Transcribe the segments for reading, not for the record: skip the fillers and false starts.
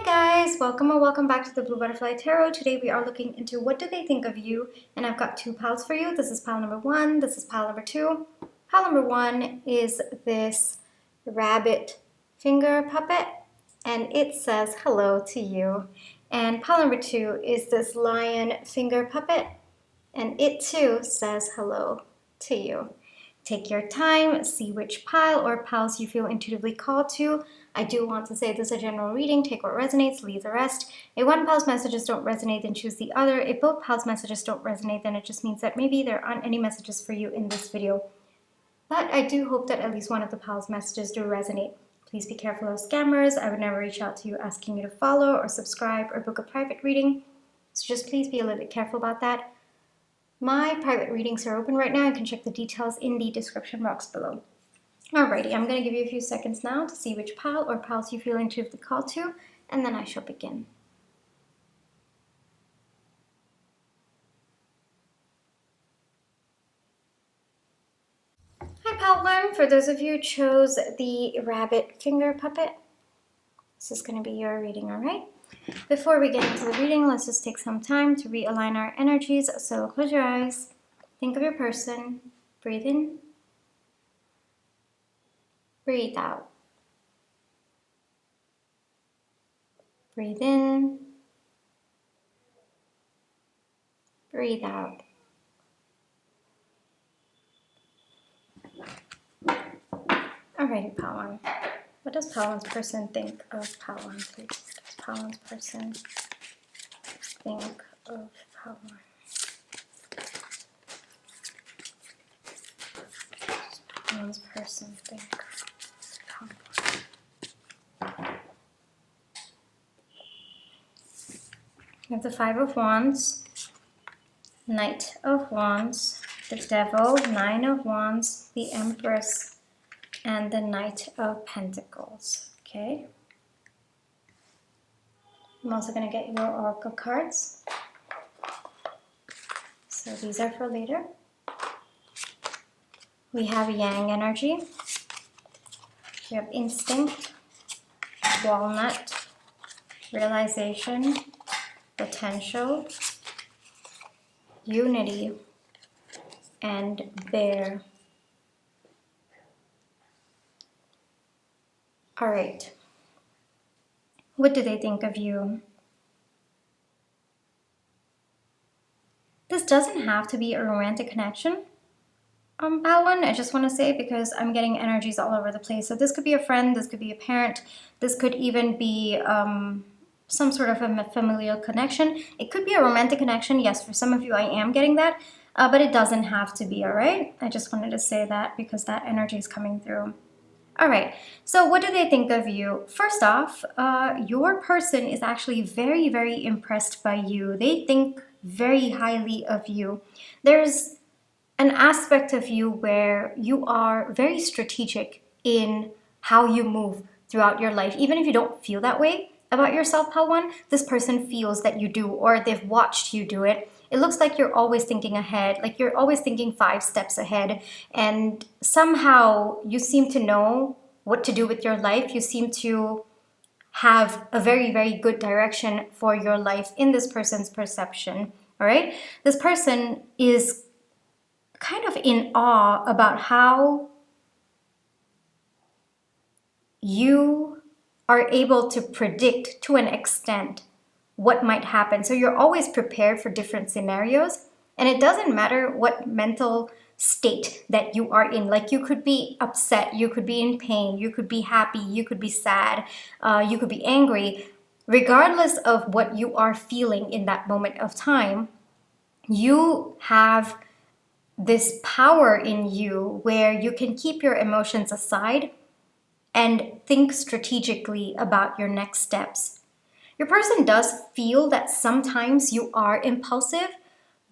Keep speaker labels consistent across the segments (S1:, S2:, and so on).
S1: Guys, welcome or welcome back to the Blue Butterfly Tarot. Today we are looking into what do they think of you, and I've got two piles for you. This is pile number one, this is pile number two. Pile number one is this rabbit finger puppet, and it says hello to you. And pile number two is this lion finger puppet, and it too says hello to you. Take your time, see which pile or piles you feel intuitively called to. I do want to say this is a general reading. Take what resonates, leave the rest. If one pile's messages don't resonate, then choose the other. If both piles' messages don't resonate, then it just means that maybe there aren't any messages for you in this video. But I do hope that at least one of the piles' messages do resonate. Please be careful of scammers. I would never reach out to you asking you to follow or subscribe or book a private reading. So just please be a little bit careful about that. My private readings are open right now. You can check the details in the description box below. Alrighty, I'm going to give you a few seconds now to see which pile or piles you feel intuitively called to, and then I shall begin. Hi pile one, for those of you who chose the rabbit finger puppet, this is going to be your reading, alright? Before we get into the reading, let's just take some time to realign our energies. So close your eyes, think of your person, breathe in, breathe out. Breathe in, breathe out. Alrighty, pile one. What does pile one's person think of pile one, please? Does pile one's person think of pile one? Does pile one's person think of pile one? We have the Five of Wands, Knight of Wands, the Devil, Nine of Wands, the Empress, and the Knight of Pentacles, okay? I'm also going to get your oracle cards. So these are for later. We have Yang energy. We have instinct, walnut, realization, potential, unity, and bear. All right. What do they think of you? This doesn't have to be a romantic connection, pile one. I just want to say, because I'm getting energies all over the place. So this could be a friend, this could be a parent, this could even be some sort of a familial connection. It could be a romantic connection. Yes, for some of you, I am getting that, but it doesn't have to be, all right? I just wanted to say that because that energy is coming through. All right, so what do they think of you? First off, your person is actually very, very impressed by you. They think very highly of you. There's an aspect of you where you are very strategic in how you move throughout your life. Even if you don't feel that way about yourself, pile one, this person feels that you do, or they've watched you do it. It looks like you're always thinking ahead, like you're always thinking 5 steps ahead, and somehow you seem to know what to do with your life. You seem to have a very, very good direction for your life in this person's perception, all right? This person is kind of in awe about how you are able to predict to an extent what might happen. So you're always prepared for different scenarios, and it doesn't matter what mental state that you are in. Like, you could be upset, you could be in pain, you could be happy, you could be sad, you could be angry. Regardless of what you are feeling in that moment of time, you have this power in you where you can keep your emotions aside and think strategically about your next steps. Your person does feel that sometimes you are impulsive,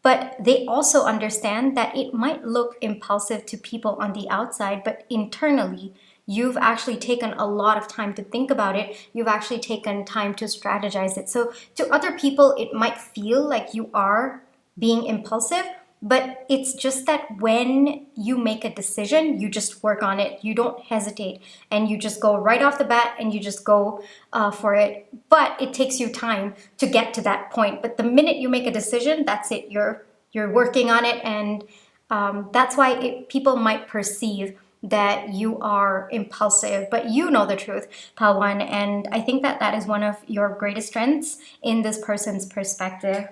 S1: but they also understand that it might look impulsive to people on the outside, but internally, you've actually taken a lot of time to think about it. You've actually taken time to strategize it. So to other people, it might feel like you are being impulsive, but it's just that when you make a decision, you just work on it. You don't hesitate, and you just go right off the bat, and you just go for it. But it takes you time to get to that point. But the minute you make a decision, that's it. You're working on it, and that's why people might perceive that you are impulsive, but you know the truth, Pal One, and I think that that is one of your greatest strengths in this person's perspective.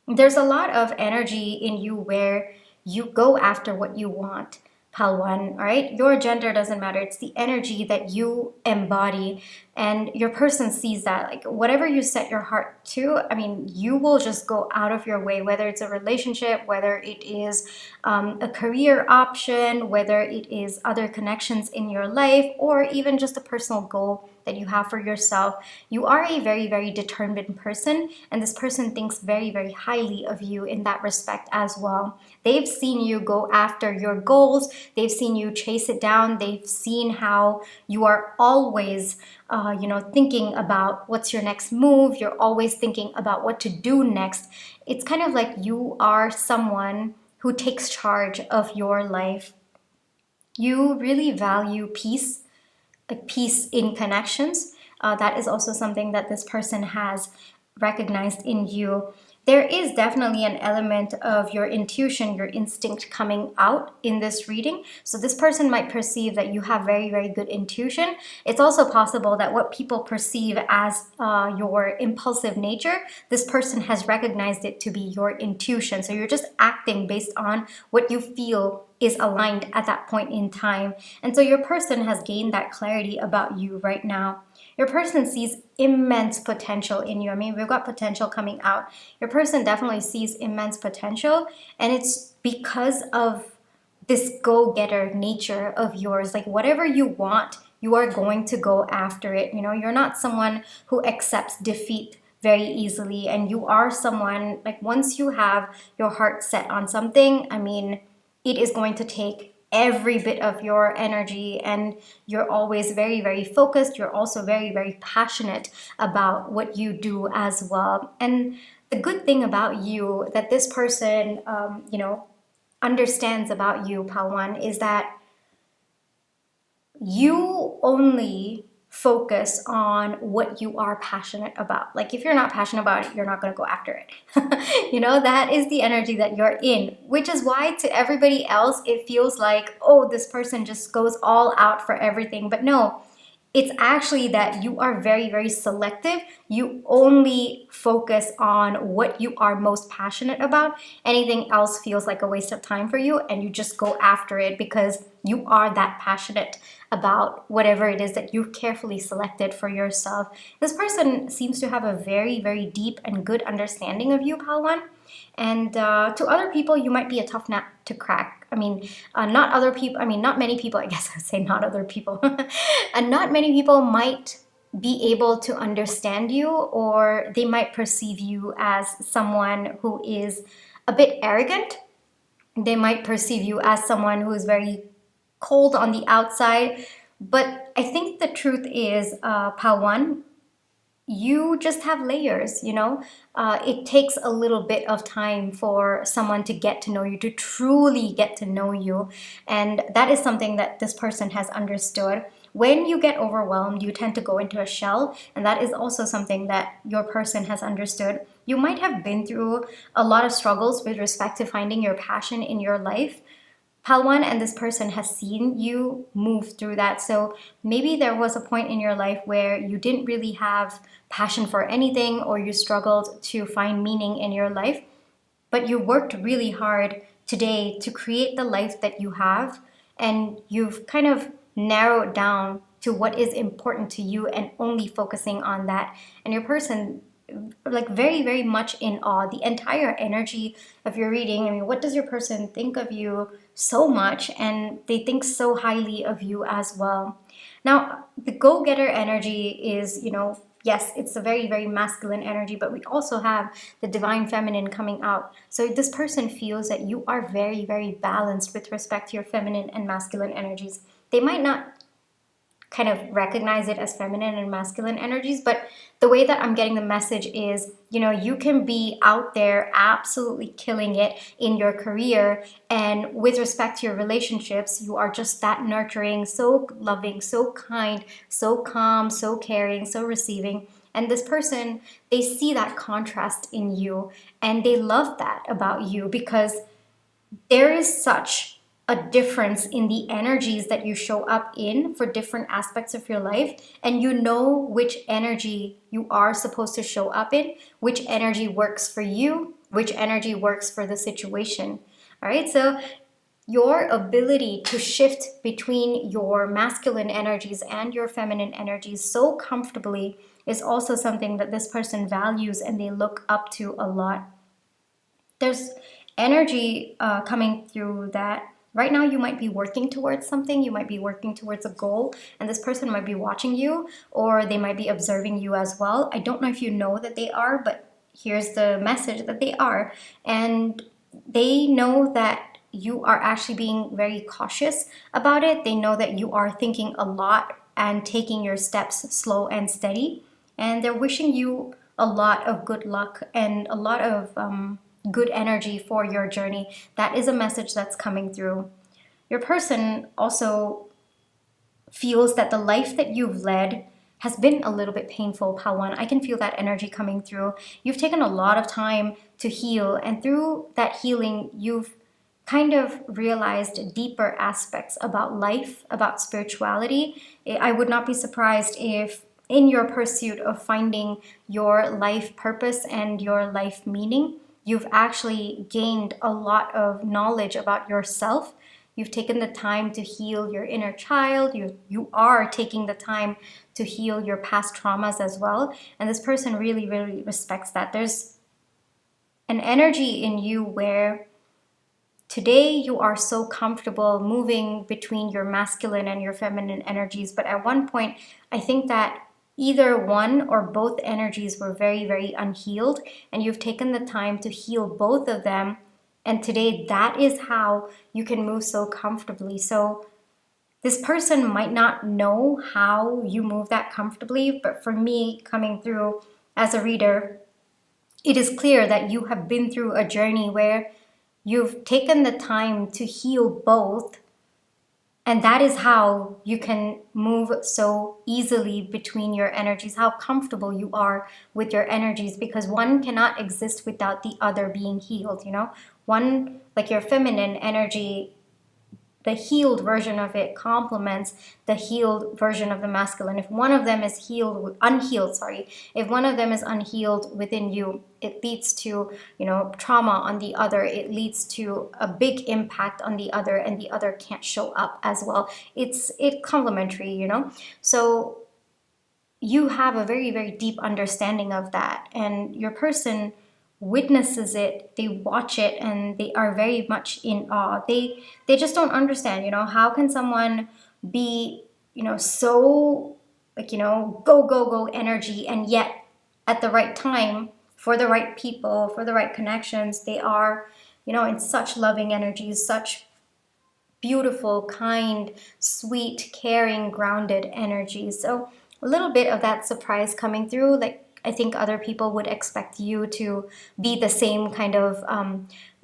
S1: There's a lot of energy in you where you go after what you want, Pal One, all right? Your gender doesn't matter. It's the energy that you embody, and your person sees that. Like, whatever you set your heart to, I mean, you will just go out of your way, whether it's a relationship, whether it is a career option, whether it is other connections in your life, or even just a personal goal that you have for yourself. You are a very, very determined person, and this person thinks very, very highly of you in that respect as well. They've seen you go after your goals, they've seen you chase it down, they've seen how you are always thinking about what's your next move, you're always thinking about what to do next. It's kind of like you are someone who takes charge of your life. You really value peace, like peace in connections. That is also something that this person has recognized in you. There is definitely an element of your intuition, your instinct coming out in this reading. So this person might perceive that you have very, very good intuition. It's also possible that what people perceive as your impulsive nature, this person has recognized it to be your intuition. So you're just acting based on what you feel is aligned at that point in time. And so your person has gained that clarity about you right now. Your person sees immense potential in you. I mean, we've got potential coming out. Your person definitely sees immense potential, and it's because of this go-getter nature of yours. Like, whatever you want, you are going to go after it. You know, you're not someone who accepts defeat very easily, and you are someone, like, once you have your heart set on something, I mean, it is going to take every bit of your energy, and you're always very, very focused. You're also very, very passionate about what you do as well. And the good thing about you that this person understands about you, Pal One, is that you only focus on what you are passionate about. Like, if you're not passionate about it, you're not going to go after it. That is the energy that you're in, which is why to everybody else it feels like, oh, this person just goes all out for everything. But no, it's actually that you are very, very selective. You only focus on what you are most passionate about. Anything else feels like a waste of time for you, and you just go after it because you are that passionate about whatever it is that you've carefully selected for yourself. This person seems to have a very, very deep and good understanding of you, Pal One. And to other people, you might be a tough nut to crack. I mean, not many people, I guess I'd say not other people. And not many people might be able to understand you, or they might perceive you as someone who is a bit arrogant. They might perceive you as someone who is very cold on the outside. But I think the truth is, Pal One, you just have layers. It takes a little bit of time for someone to get to know you, to truly get to know you. And that is something that this person has understood. When you get overwhelmed, you tend to go into a shell, and that is also something that your person has understood. You might have been through a lot of struggles with respect to finding your passion in your life, Pal One, and this person has seen you move through that. So maybe there was a point in your life where you didn't really have passion for anything, or you struggled to find meaning in your life, but you worked really hard today to create the life that you have, and you've kind of narrowed down to what is important to you and only focusing on that. And your person, like, very, very much in awe. The entire energy of your reading, I mean, what does your person think of you so much? And they think so highly of you as well. Now, the go-getter energy is, yes, it's a very, very masculine energy, but we also have the divine feminine coming out. So this person feels that you are very, very balanced with respect to your feminine and masculine energies. They might not kind of recognize it as feminine and masculine energies. But the way that I'm getting the message is, you can be out there absolutely killing it in your career, and with respect to your relationships, you are just that nurturing, so loving, so kind, so calm, so caring, so receiving. And this person, they see that contrast in you, and they love that about you, because there is such a difference in the energies that you show up in for different aspects of your life, and you know which energy you are supposed to show up in, which energy works for you, which energy works for the situation. All right, so your ability to shift between your masculine energies and your feminine energies so comfortably is also something that this person values and they look up to a lot. There's energy coming through that right now you might be working towards something, you might be working towards a goal, and this person might be watching you, or they might be observing you as well. I don't know if you know that they are, but here's the message that they are. And they know that you are actually being very cautious about it. They know that you are thinking a lot and taking your steps slow and steady. And they're wishing you a lot of good luck and a lot of good energy for your journey. That is a message that's coming through. Your person also feels that the life that you've led has been a little bit painful, Pawan. I can feel that energy coming through. You've taken a lot of time to heal, and through that healing, you've kind of realized deeper aspects about life, about spirituality. I would not be surprised if in your pursuit of finding your life purpose and your life meaning, you've actually gained a lot of knowledge about yourself. You've taken the time to heal your inner child. You are taking the time to heal your past traumas as well. And this person really, really respects that. There's an energy in you where today you are so comfortable moving between your masculine and your feminine energies. But at one point, I think that either one or both energies were very, very unhealed, and you've taken the time to heal both of them. And today, that is how you can move so comfortably. So this person might not know how you move that comfortably, but for me, coming through as a reader, it is clear that you have been through a journey where you've taken the time to heal both, and that is how you can move so easily between your energies, how comfortable you are with your energies, because one cannot exist without the other being healed, One, like your feminine energy, the healed version of it complements the healed version of the masculine. If one of them is if one of them is unhealed within you, it leads to, trauma on the other. It leads to a big impact on the other, and the other can't show up as well. It's complementary, So you have a very, very deep understanding of that, and your person witnesses it, they watch it, and they are very much in awe. They just don't understand, how can someone be, so like, go, go, go energy, and yet at the right time, for the right people, for the right connections, they are, in such loving energies, such beautiful, kind, sweet, caring, grounded energies. So a little bit of that surprise coming through. Like, I think other people would expect you to be the same kind of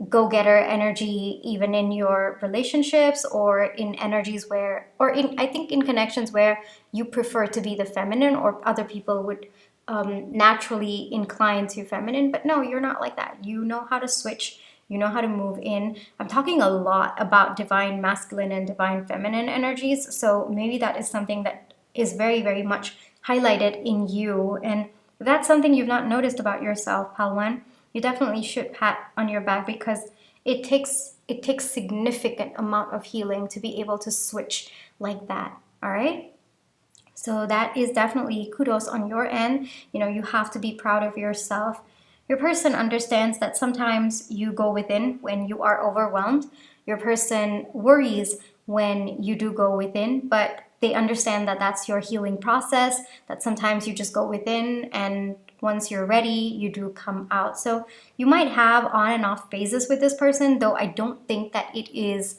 S1: go-getter energy, even in your relationships, or in energies where, I think in connections where you prefer to be the feminine, or other people would naturally incline to feminine. But no, you're not like that. You know how to switch. You know how to move in. I'm talking a lot about divine masculine and divine feminine energies. So maybe that is something that is very, very much highlighted in you. And if that's something you've not noticed about yourself, Palwan, you definitely should pat on your back, because it takes significant amount of healing to be able to switch like that. All right. So that is definitely kudos on your end. You have to be proud of yourself. Your person understands that sometimes you go within when you are overwhelmed. Your person worries when you do go within, but they understand that that's your healing process, that sometimes you just go within, and once you're ready, you do come out. So you might have on and off phases with this person, though I don't think that it is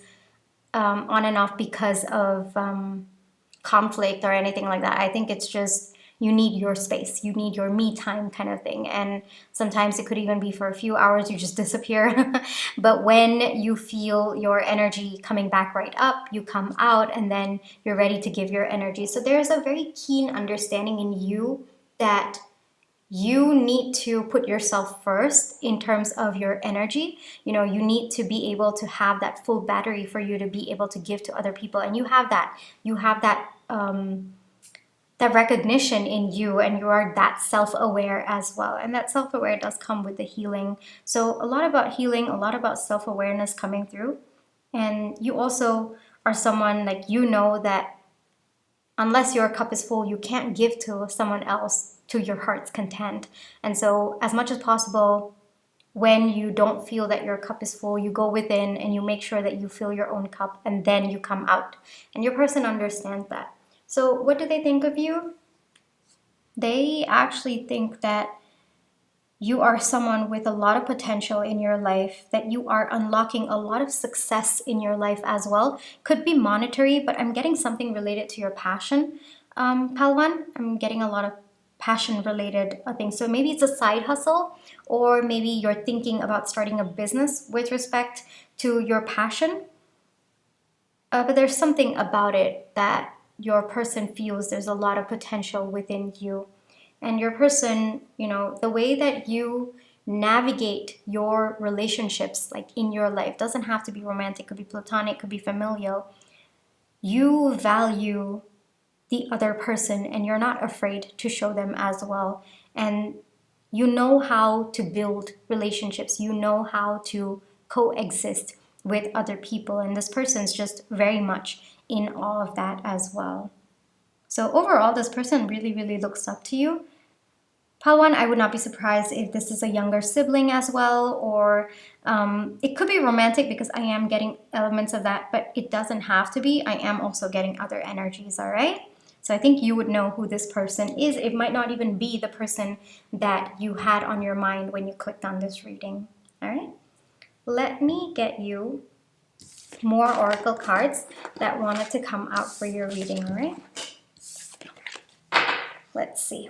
S1: on and off because of conflict or anything like that. I think it's just you need your space, you need your me time kind of thing. And sometimes it could even be for a few hours, you just disappear. But when you feel your energy coming back right up, you come out and then you're ready to give your energy. So there's a very keen understanding in you that you need to put yourself first in terms of your energy. You know, you need to be able to have that full battery for you to be able to give to other people. And you have that. You have that that recognition in you, and you are that self-aware as well. And that self-aware does come with the healing. So a lot about healing, a lot about self-awareness coming through. And you also are someone, like, you know that unless your cup is full, you can't give to someone else to your heart's content. And so as much as possible, when you don't feel that your cup is full, you go within and you make sure that you fill your own cup, and then you come out. And your person understands that. So what do they think of you? They actually think that you are someone with a lot of potential in your life, that you are unlocking a lot of success in your life as well. Could be monetary, but I'm getting something related to your passion, Palwan. I'm getting a lot of passion related things. So maybe it's a side hustle, or maybe you're thinking about starting a business with respect to your passion. But there's something about it that your person feels there's a lot of potential within you. And your person, you know, the way that you navigate your relationships, like in your life, doesn't have to be romantic, could be platonic, could be familial. You value the other person and you're not afraid to show them as well. And you know how to build relationships, you know how to coexist with other people. And this person's just very much in all of that as well. So overall, this person really, really looks up to you. Palwan, I would not be surprised if this is a younger sibling as well, or it could be romantic, because I am getting elements of that, but it doesn't have to be. I am also getting other energies, all right? So I think you would know who this person is. It might not even be the person that you had on your mind when you clicked on this reading, all right? Let me get you more oracle cards that wanted to come out for your reading, all right? Let's see.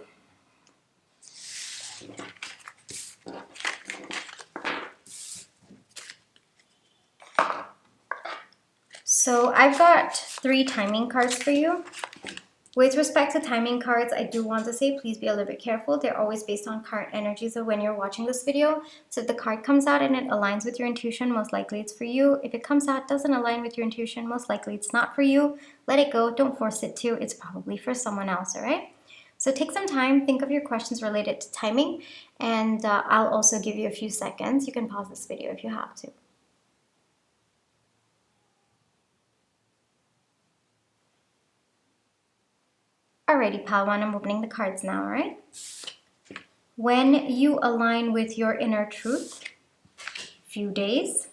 S1: So I've got 3 timing cards for you. With respect to timing cards, I do want to say please be a little bit careful. They're always based on current energies of when you're watching this video. So if the card comes out and it aligns with your intuition, most likely it's for you. If it comes out doesn't align with your intuition, most likely it's not for you. Let it go. Don't force it to. It's probably for someone else, all right? So take some time, think of your questions related to timing, and I'll also give you a few seconds. You can pause this video if you have to. Alrighty, Palwan, I'm opening the cards now, alright? When you align with your inner truth, few days.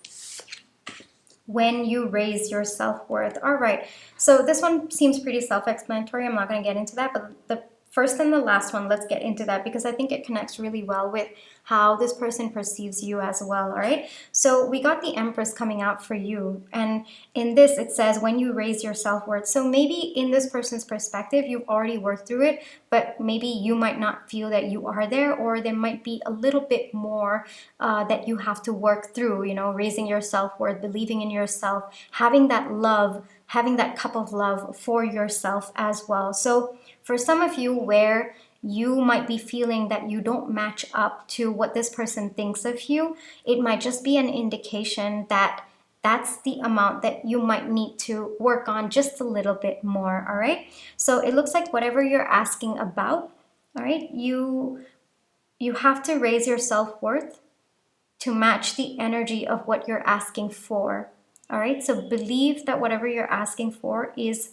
S1: When you raise your self-worth. Alright, so this one seems pretty self-explanatory. I'm not going to get into that, but the first and the last one, let's get into that, because I think it connects really well with how this person perceives you as well, all right? So we got the Empress coming out for you, and in this it says when you raise your self-worth. So maybe in this person's perspective, you've already worked through it, but maybe you might not feel that you are there, or there might be a little bit more that you have to work through, you know, raising your self-worth, believing in yourself, having that love, having that cup of love for yourself as well. So for some of you, where you might be feeling that you don't match up to what this person thinks of you, it might just be an indication that that's the amount that you might need to work on just a little bit more, all right? So it looks like whatever you're asking about, all right, you have to raise your self-worth to match the energy of what you're asking for, all right? So believe that whatever you're asking for is,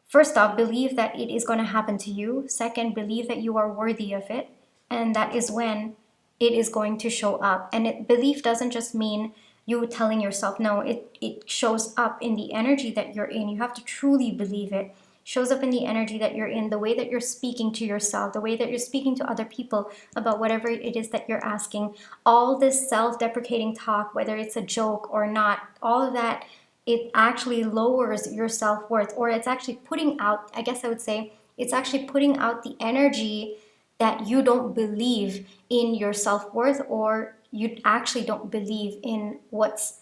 S1: first off, believe that it is going to happen to you. Second, believe that you are worthy of it. And that is when it is going to show up. And belief doesn't just mean you telling yourself, no, it shows up in the energy that you're in. You have to truly believe it. Shows up in the energy that you're in, the way that you're speaking to yourself, the way that you're speaking to other people about whatever it is that you're asking. All this self-deprecating talk, whether it's a joke or not, all of that it actually lowers your self-worth, or it's actually putting out, I guess I would say, it's actually putting out the energy that you don't believe in your self-worth, or you actually don't believe in what's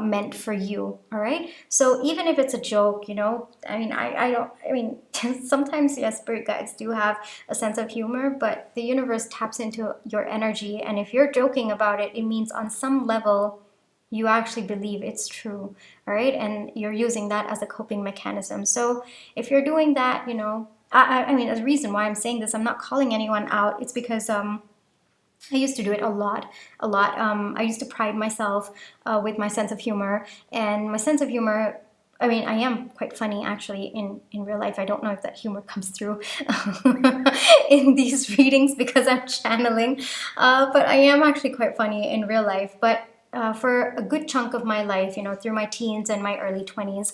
S1: meant for you. All right, so even if it's a joke, you know, I don't, sometimes, yes, spirit guides do have a sense of humor, but the universe taps into your energy, and if you're joking about it, it means on some level you actually believe it's true. All right, and you're using that as a coping mechanism. So if you're doing that, you know, the reason why I'm saying this, I'm not calling anyone out. It's because I used to do it a lot, a lot. I used to pride myself with my sense of humor, and my sense of humor. I mean, I am quite funny actually in real life. I don't know if that humor comes through in these readings because I'm channeling, but I am actually quite funny in real life. But for a good chunk of my life, you know, through my teens and my early 20s,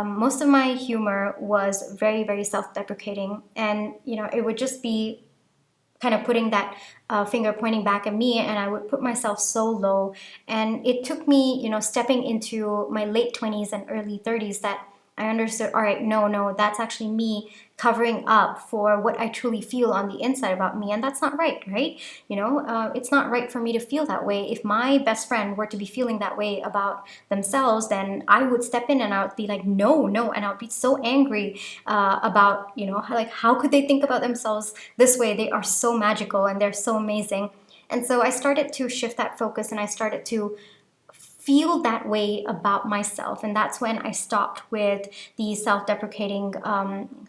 S1: most of my humor was very, very self-deprecating, and you know, it would just be kind of putting that finger pointing back at me, and I would put myself so low. And it took me, you know, stepping into my late 20s and early 30s that I understood, all right, no, that's actually me covering up for what I truly feel on the inside about me, and that's not right, right? You know, it's not right for me to feel that way. If my best friend were to be feeling that way about themselves, then I would step in and I would be like, no, and I would be so angry about, you know, how could they think about themselves this way? They are so magical and they're so amazing. And so I started to shift that focus, and I started to feel that way about myself. And that's when I stopped with the self-deprecating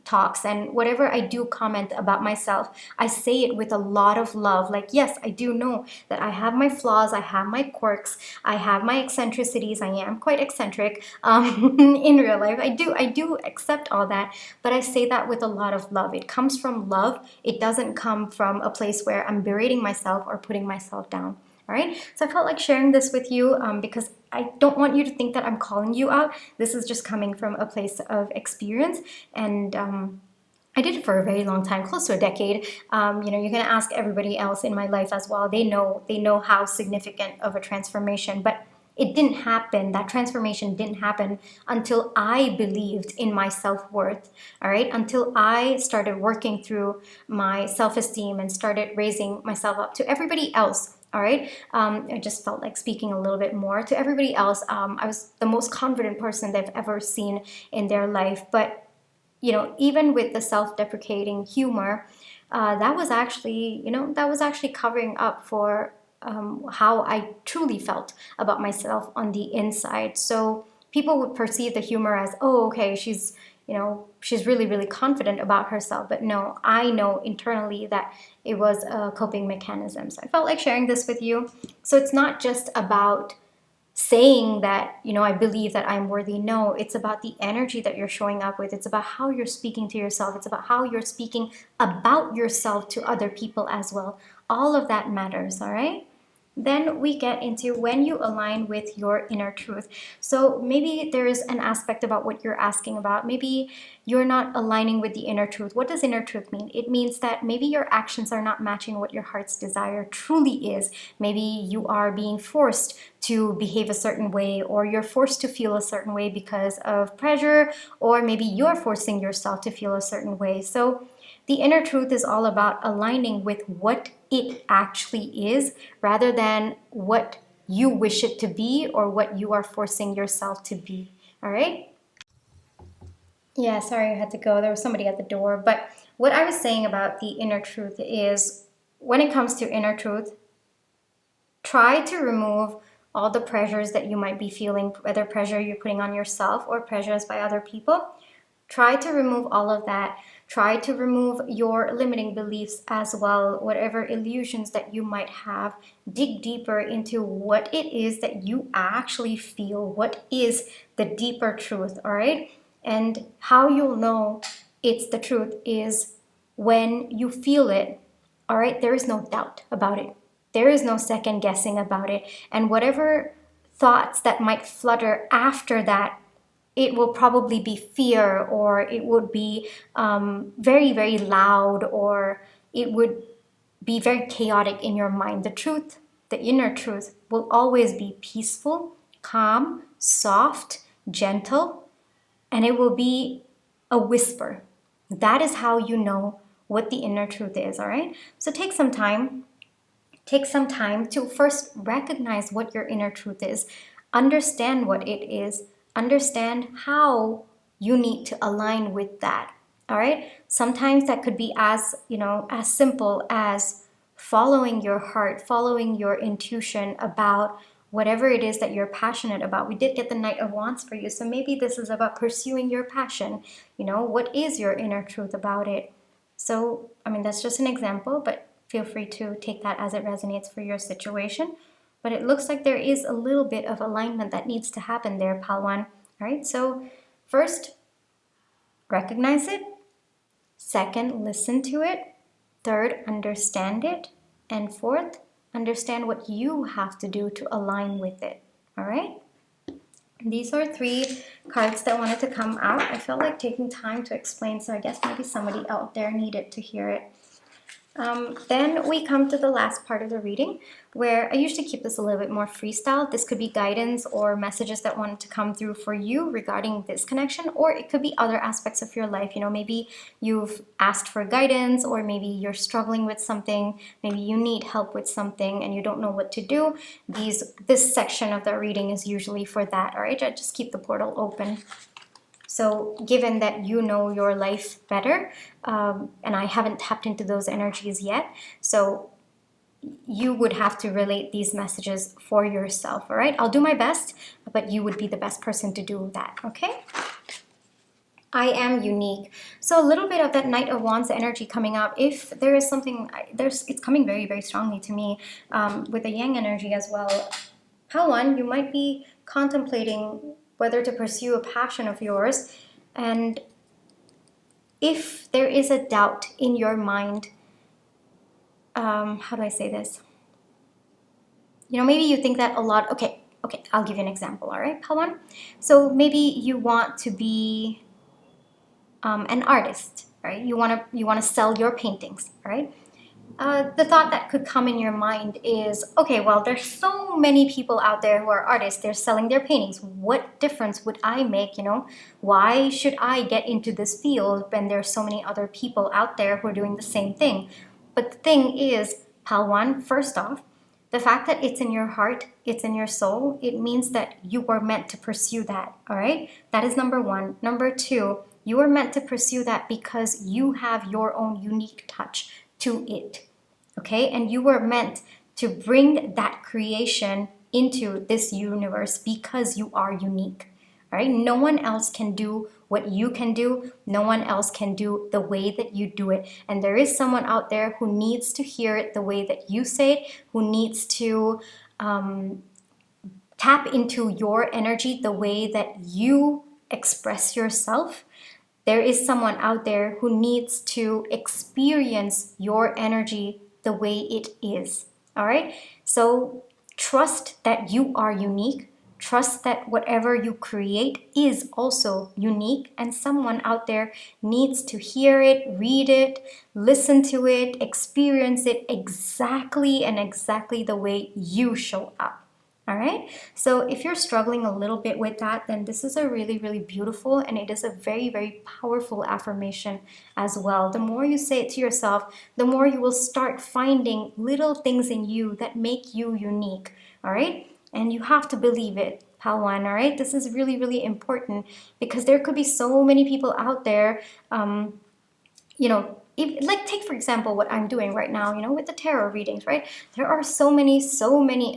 S1: talks. And whatever I do comment about myself, I say it with a lot of love. Like, yes, I do know that I have my flaws, I have my quirks, I have my eccentricities. I am quite eccentric in real life. I do accept all that, but I say that with a lot of love. It comes from love. It doesn't come from a place where I'm berating myself or putting myself down. All right, so I felt like sharing this with you because I don't want you to think that I'm calling you out. This is just coming from a place of experience, and I did it for a very long time, close to a decade. You know, you're gonna ask everybody else in my life as well. They know how significant of a transformation, but it didn't happen. That transformation didn't happen until I believed in my self-worth. All right, until I started working through my self-esteem and started raising myself up to everybody else. All right, I just felt like speaking a little bit more to everybody else. I was the most confident person they've ever seen in their life. But you know, even with the self-deprecating humor, that was actually, you know, that was actually covering up for how I truly felt about myself on the inside. So people would perceive the humor as, oh, okay, she's, you know, she's really, really confident about herself. But no, I know internally that it was a coping mechanism. So I felt like sharing this with you. So it's not just about saying that, you know, I believe that I'm worthy. No, it's about the energy that you're showing up with. It's about how you're speaking to yourself. It's about how you're speaking about yourself to other people as well. All of that matters, all right? Then we get into when you align with your inner truth. So maybe there's an aspect about what you're asking about. Maybe you're not aligning with the inner truth. What does inner truth mean? It means that maybe your actions are not matching what your heart's desire truly is. Maybe you are being forced to behave a certain way, or you're forced to feel a certain way because of pressure, or maybe you're forcing yourself to feel a certain way. So the inner truth is all about aligning with what it actually is rather than what you wish it to be or what you are forcing yourself to be. All right? Yeah, sorry I had to go. There was somebody at the door. But what I was saying about the inner truth is when it comes to inner truth, try to remove all the pressures that you might be feeling, whether pressure you're putting on yourself or pressures by other people. Try to remove all of that. Try to remove your limiting beliefs as well, whatever illusions that you might have. Dig deeper into what it is that you actually feel. What is the deeper truth, all right? And how you'll know it's the truth is when you feel it, all right? There is no doubt about it. There is no second guessing about it. And whatever thoughts that might flutter after that, it will probably be fear, or it would be very, very loud, or it would be very chaotic in your mind. The truth, the inner truth, will always be peaceful, calm, soft, gentle, and it will be a whisper. That is how you know what the inner truth is, all right? So take some time. Take some time to first recognize what your inner truth is, understand what it is, understand how you need to align with that. All right? Sometimes that could be as, as simple as following your heart, following your intuition about whatever it is that you're passionate about. We did get the Knight of Wands for you, so maybe this is about pursuing your passion. What is your inner truth about it? So, that's just an example, but feel free to take that as it resonates for your situation. But it looks like there is a little bit of alignment that needs to happen there, Palwan. All right, so first, recognize it. Second, listen to it. Third, understand it. And fourth, understand what you have to do to align with it. All right? These are 3 cards that wanted to come out. I felt like taking time to explain, so I guess maybe somebody out there needed to hear it. Then we come to the last part of the reading, where I usually keep this a little bit more freestyle. This could be guidance or messages that wanted to come through for you regarding this connection, or it could be other aspects of your life. Maybe you've asked for guidance, or maybe you're struggling with something, maybe you need help with something and you don't know what to do. This section of the reading is usually for that. All right, I just keep the portal open. So given that you know your life better, and I haven't tapped into those energies yet, so you would have to relate these messages for yourself, all right? I'll do my best, but you would be the best person to do that, okay? I am unique. So a little bit of that Knight of Wands energy coming up. If there is something, it's coming very, very strongly to me with the Yang energy as well. Palwan, you might be contemplating whether to pursue a passion of yours, and if there is a doubt in your mind, how do I say this? Maybe you think that a lot. Okay, I'll give you an example. All right, Palwan. So maybe you want to be an artist, right? You want to sell your paintings, right? The thought that could come in your mind is, okay, well, there's so many people out there who are artists. They're selling their paintings. What difference would I make? Why should I get into this field when there's so many other people out there who are doing the same thing? But the thing is, Palwan, first off, the fact that it's in your heart, it's in your soul, it means that you were meant to pursue that, all right? That is number 1. Number 2, you are meant to pursue that because you have your own unique touch to it, okay? And you were meant to bring that creation into this universe because you are unique, all right? No one else can do what you can do. No one else can do the way that you do it. And there is someone out there who needs to hear it the way that you say it, who needs to tap into your energy the way that you express yourself. There is someone out there who needs to experience your energy the way it is. All right? So trust that you are unique. Trust that whatever you create is also unique, and someone out there needs to hear it, read it, listen to it, experience it exactly the way you show up. All right, so if you're struggling a little bit with that, then this is a really, really beautiful, and it is a very, very powerful affirmation as well. The more you say it to yourself, the more you will start finding little things in you that make you unique. All right, and you have to believe it, Palwan. All right, this is really, really important because there could be so many people out there, like take for example what I'm doing right now, with the tarot readings, right? There are so many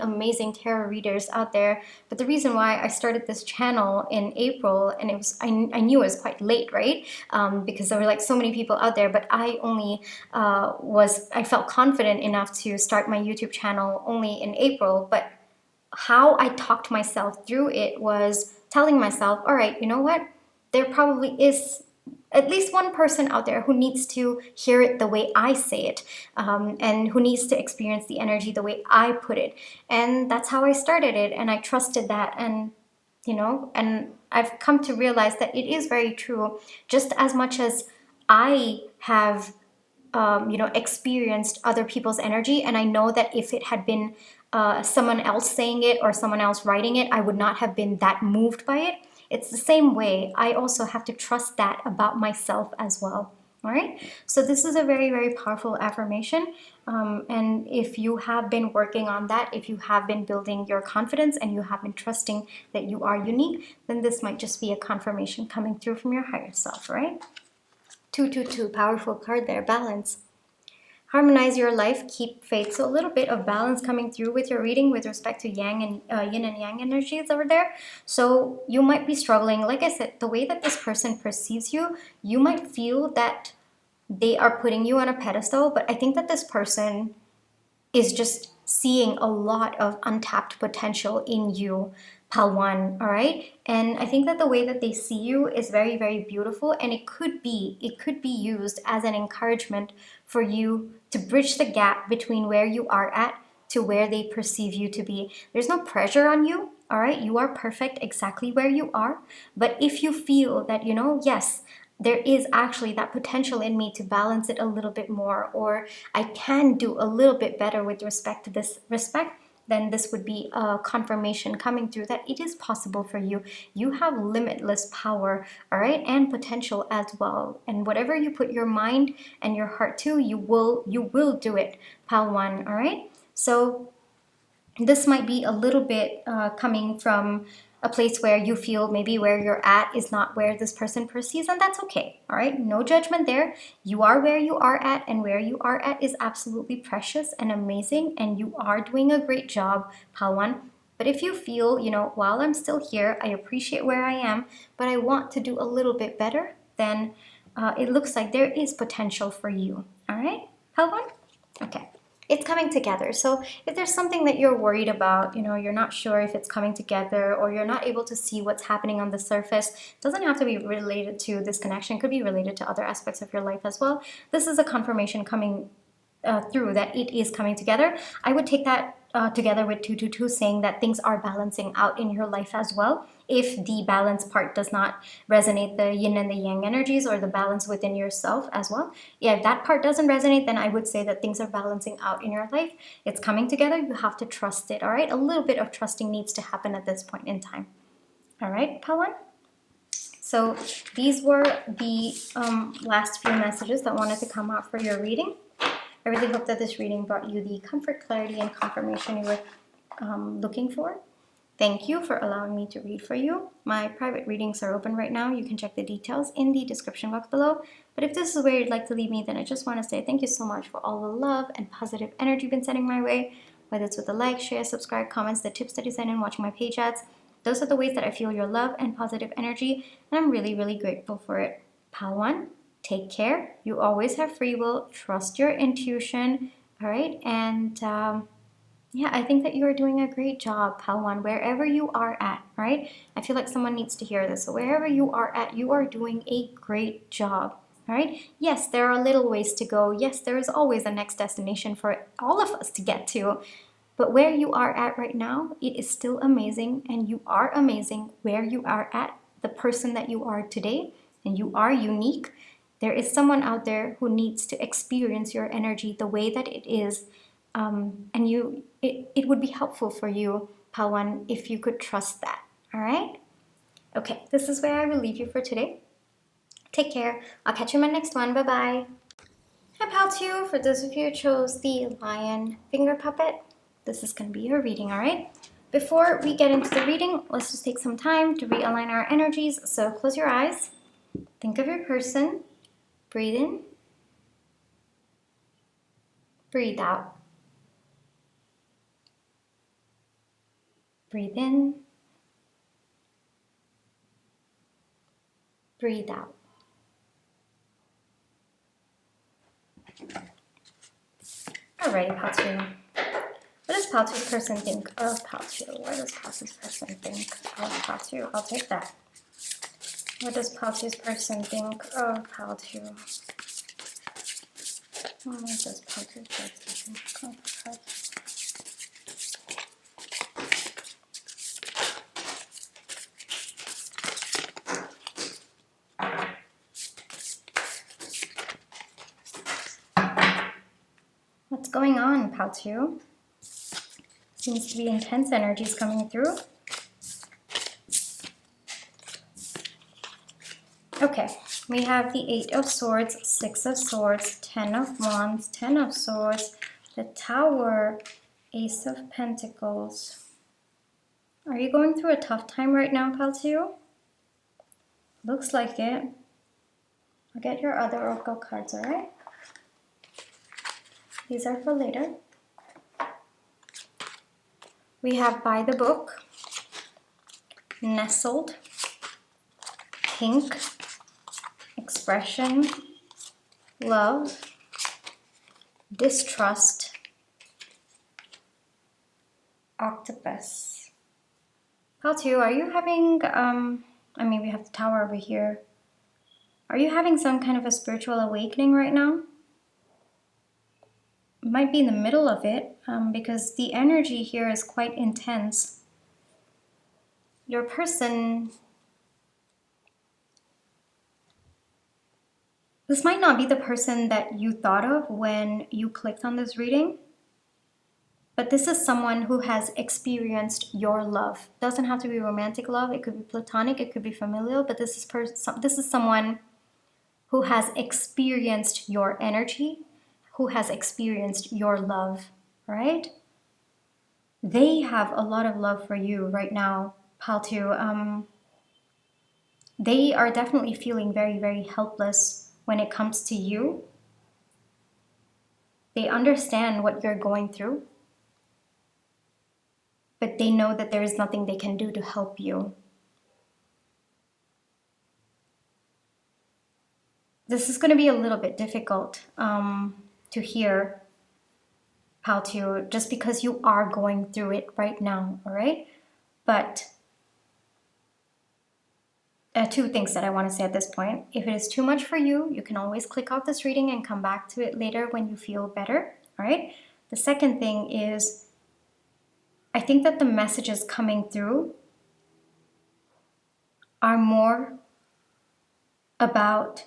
S1: amazing tarot readers out there. But the reason why I started this channel in April, and I knew it was quite late, right? Because there were like so many people out there, but I only I felt confident enough to start my YouTube channel only in April. But how I talked myself through it was telling myself, all right, you know what? There probably is at least one person out there who needs to hear it the way I say it, and who needs to experience the energy the way I put it. And that's how I started it, and I trusted that. And and I've come to realize that it is very true. Just as much as I have experienced other people's energy, and I know that if it had been someone else saying it or someone else writing it, I would not have been that moved by it. It's the same way. I also have to trust that about myself as well. All right, so this is a very, very powerful affirmation. And if you have been working on that, if you have been building your confidence and you have been trusting that you are unique, then this might just be a confirmation coming through from your higher self, right? 222, powerful card there, balance. Harmonize your life, keep faith. So a little bit of balance coming through with your reading with respect to yang and yin and yang energies over there. So you might be struggling. Like I said, the way that this person perceives you, you might feel that they are putting you on a pedestal, but I think that this person is just seeing a lot of untapped potential in you, Palwan, all right? And I think that the way that they see you is very, very beautiful, and it could be used as an encouragement for you to bridge the gap between where you are at to where they perceive you to be. There's no pressure on you, all right? You are perfect exactly where you are. But if you feel that, you know, yes, there is actually that potential in me to balance it a little bit more, or I can do a little bit better with respect to this respect, then this would be a confirmation coming through that it is possible for you. You have limitless power, all right, and potential as well. And whatever you put your mind and your heart to, you will do it, Palwan, all right? So this might be a little bit coming from a place where you feel maybe where you're at is not where this person perceives, and that's okay, all right? No judgment there. You are where you are at, and where you are at is absolutely precious and amazing, and you are doing a great job, Palwan. But if you feel, you know, while I'm still here, I appreciate where I am, but I want to do a little bit better, then it looks like there is potential for you, all right, Palwan? Okay. It's coming together. So if there's something that you're worried about, you know, you're not sure if it's coming together, or you're not able to see what's happening on the surface, it doesn't have to be related to this connection. It could be related to other aspects of your life as well. This is a confirmation coming through that it is coming together. I would take that together with 222, saying that things are balancing out in your life as well. If the balance part does not resonate, the yin and the yang energies, or the balance within yourself as well, yeah, if that part doesn't resonate, then I would say that things are balancing out in your life. It's coming together. You have to trust it, all right? A little bit of trusting needs to happen at this point in time. All right, Pawan? So these were the last few messages that wanted to come out for your reading. I really hope that this reading brought you the comfort, clarity, and confirmation you were looking for. Thank you for allowing me to read for you. My private readings are open right now. You can check the details in the description box below. But if this is where you'd like to leave me, then I just want to say thank you so much for all the love and positive energy you've been sending my way, whether it's with the like, share, subscribe, comments, the tips that you send in, watching my page ads. Those are the ways that I feel your love and positive energy, and I'm really, really grateful for it. Palwan, take care. You always have free will. Trust your intuition, all right? And yeah, I think that you are doing a great job, Palwan, wherever you are at, right? I feel like someone needs to hear this. So wherever you are at, you are doing a great job, all right? Yes, there are little ways to go. Yes, there is always a next destination for all of us to get to. But where you are at right now, it is still amazing, and you are amazing where you are at, the person that you are today, and you are unique. There is someone out there who needs to experience your energy the way that it is. And it would be helpful for you, Palwan, if you could trust that, all right? Okay, this is where I will leave you for today. Take care. I'll catch you in my next one. Bye-bye. Hi, Pal2. For those of you who chose the lion finger puppet, this is going to be your reading, all right? Before we get into the reading, let's just take some time to realign our energies. So close your eyes. Think of your person. Breathe in. Breathe out. Breathe in. Breathe out. Alrighty, Pal2. What does Pal2's person think of Pal2? What does Pal2's person think of Pal2? I'll take that. What does Pal2's person think of Pal2? What does Pal2's person think of Pal2? What's going on, Pal2? Seems to be intense energies coming through. Okay, we have the Eight of Swords, Six of Swords, Ten of Wands, Ten of Swords, the Tower, Ace of Pentacles. Are you going through a tough time right now, pal two? Looks like it. I'll get your other oracle cards, alright? These are for later. We have By the Book, Nestled, Pink, Expression, Love, Distrust, Octopus. Pal two, are you having, we have the Tower over here. Are you having some kind of a spiritual awakening right now? Might be in the middle of it, because the energy here is quite intense. Your person, this might not be the person that you thought of when you clicked on this reading, but this is someone who has experienced your love. Doesn't have to be romantic love, it could be platonic, it could be familial, but this is someone who has experienced your energy, who has experienced your love, right? They have a lot of love for you right now, pal two. They are definitely feeling very, very helpless when it comes to you. They understand what you're going through, but they know that there is nothing they can do to help you. This is going to be a little bit difficult to hear, pal two, just because you are going through it right now, all right? But two things that I want to say at this point. If it is too much for you, you can always click off this reading and come back to it later when you feel better, all right? The second thing is, I think that the messages coming through are more about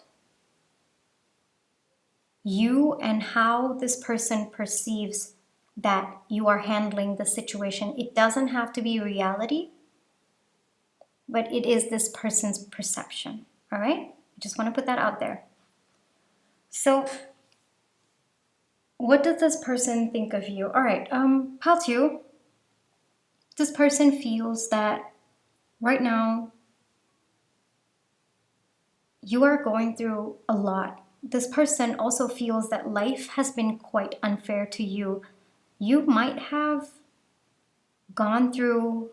S1: you and how this person perceives that you are handling the situation. It doesn't have to be reality, but it is this person's perception, all right? I just want to put that out there. So what does this person think of you? All right, pal two, this person feels that right now you are going through a lot. This person also feels that life has been quite unfair to you. You might have gone through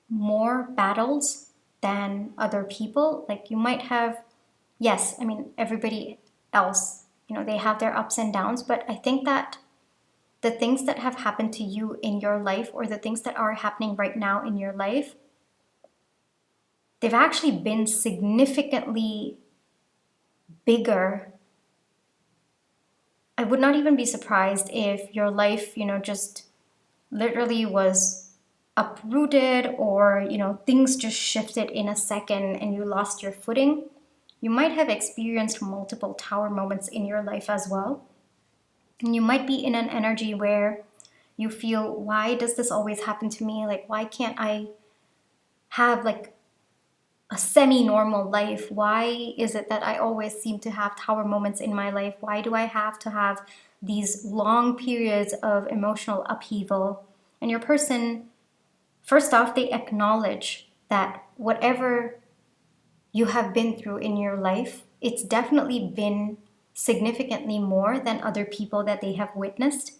S1: more battles than other people. Like you might have, yes, I mean, everybody else, they have their ups and downs, but I think that the things that have happened to you in your life, or the things that are happening right now in your life, they've actually been significantly bigger. I would not even be surprised if your life, just literally was uprooted, or, things just shifted in a second and you lost your footing. You might have experienced multiple tower moments in your life as well. And you might be in an energy where you feel, why does this always happen to me? Like, why can't I have like a semi-normal life? Why is it that I always seem to have tower moments in my life? Why do I have to have these long periods of emotional upheaval? And your person, first off, they acknowledge that whatever you have been through in your life, it's definitely been significantly more than other people that they have witnessed.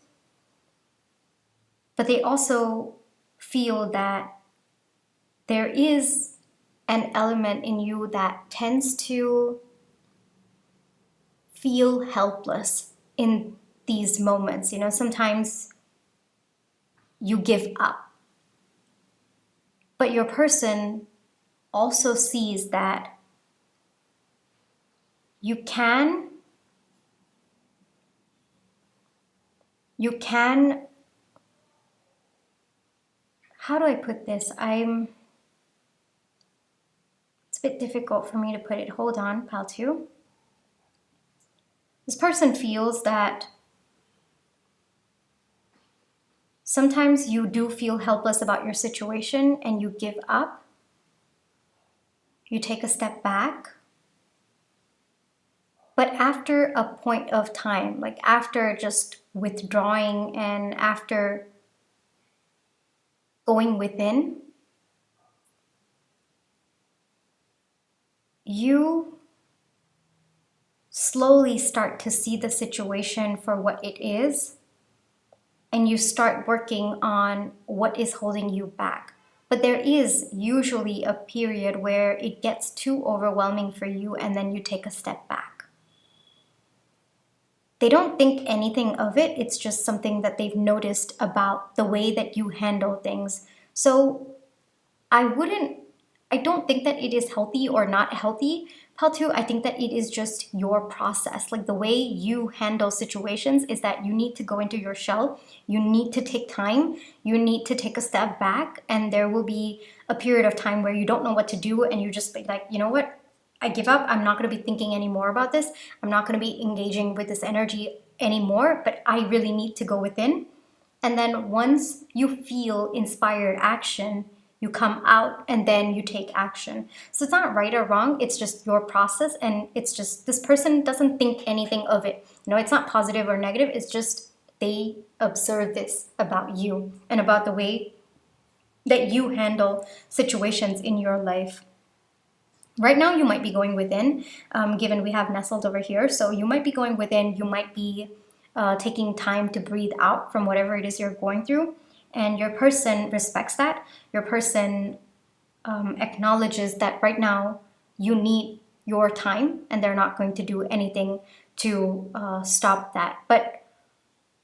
S1: But they also feel that there is an element in you that tends to feel helpless in these moments. Sometimes you give up. But your person also sees that you can how do I put this? It's a bit difficult for me to put it. Hold on, pal two. This person feels that sometimes you do feel helpless about your situation and you give up. You take a step back. But after a point of time, like after just withdrawing and after going within, you slowly start to see the situation for what it is, and you start working on what is holding you back. But there is usually a period where it gets too overwhelming for you, and then you take a step back. They don't think anything of it, it's just something that they've noticed about the way that you handle things. So I don't think that it is healthy or not healthy, Paltu. I think that it is just your process. Like the way you handle situations is that you need to go into your shell, you need to take time, you need to take a step back, and there will be a period of time where you don't know what to do, and you just be like, you know what? I give up. I'm not going to be thinking anymore about this. I'm not going to be engaging with this energy anymore, but I really need to go within. And then once you feel inspired action, you come out and then you take action. So it's not right or wrong, it's just your process, and it's just this person doesn't think anything of it. It's not positive or negative, it's just they observe this about you and about the way that you handle situations in your life. Right now, you might be going within, given we have nestled over here. So you might be going within, you might be taking time to breathe out from whatever it is you're going through. And your person respects that. Your person acknowledges that right now you need your time, and they're not going to do anything to stop that. But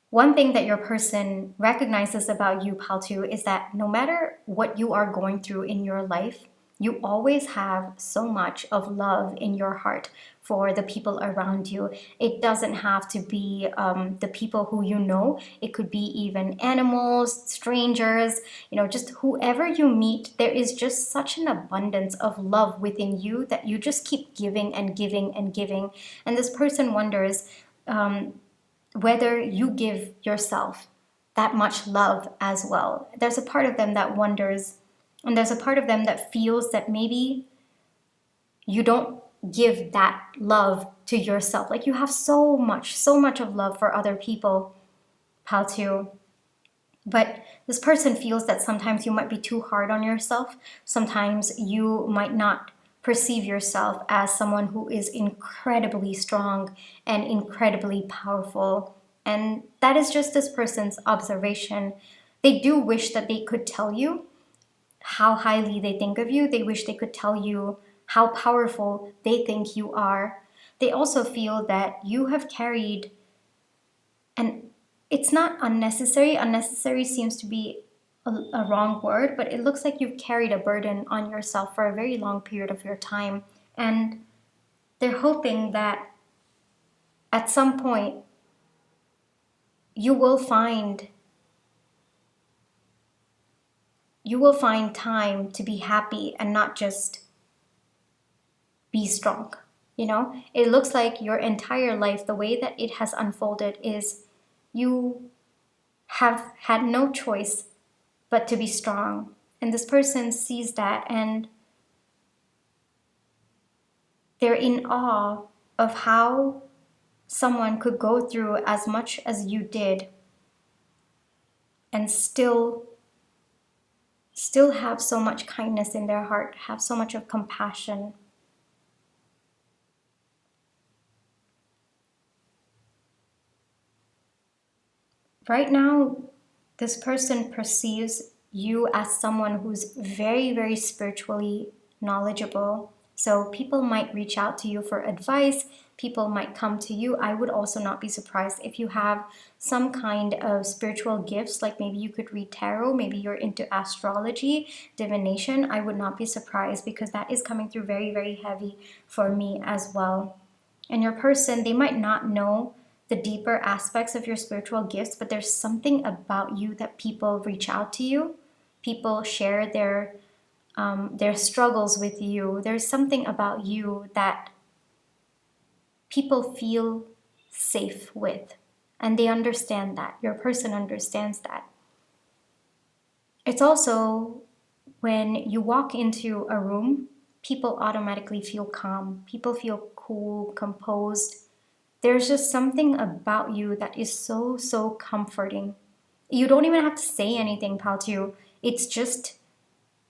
S1: one thing that your person recognizes about you, Paltu, is that no matter what you are going through in your life, you always have so much of love in your heart for the people around you. It doesn't have to be the people who you know. It could be even animals, strangers, just whoever you meet. There is just such an abundance of love within you that you just keep giving and giving and giving. And this person wonders whether you give yourself that much love as well. There's a part of them that wonders, and there's a part of them that feels that maybe you don't give that love to yourself. Like you have so much of love for other people, Paltu. But this person feels that sometimes you might be too hard on yourself. Sometimes you might not perceive yourself as someone who is incredibly strong and incredibly powerful. And that is just this person's observation. They do wish that they could tell you how highly they think of you. They wish they could tell you how powerful they think you are. They also feel that you have carried, and it's not unnecessary. Unnecessary seems to be a wrong word, but it looks like you've carried a burden on yourself for a very long period of your time. And they're hoping that at some point you will find time to be happy and not just be strong. It looks like your entire life, the way that it has unfolded is you have had no choice but to be strong. And this person sees that, and they're in awe of how someone could go through as much as you did and still have so much kindness in their heart, have so much of compassion. Right now, this person perceives you as someone who's very, very spiritually knowledgeable. So people might reach out to you for advice. People might come to you. I would also not be surprised if you have some kind of spiritual gifts, like maybe you could read tarot, maybe you're into astrology, divination. I would not be surprised, because that is coming through very, very heavy for me as well. And your person, they might not know the deeper aspects of your spiritual gifts, but there's something about you that people reach out to you. People share their struggles with you. There's something about you that people feel safe with, and they understand that. Your person understands that. It's also when you walk into a room, people automatically feel calm. People feel cool, composed. There's just something about you that is so, so comforting. You don't even have to say anything, pal, to you. It's just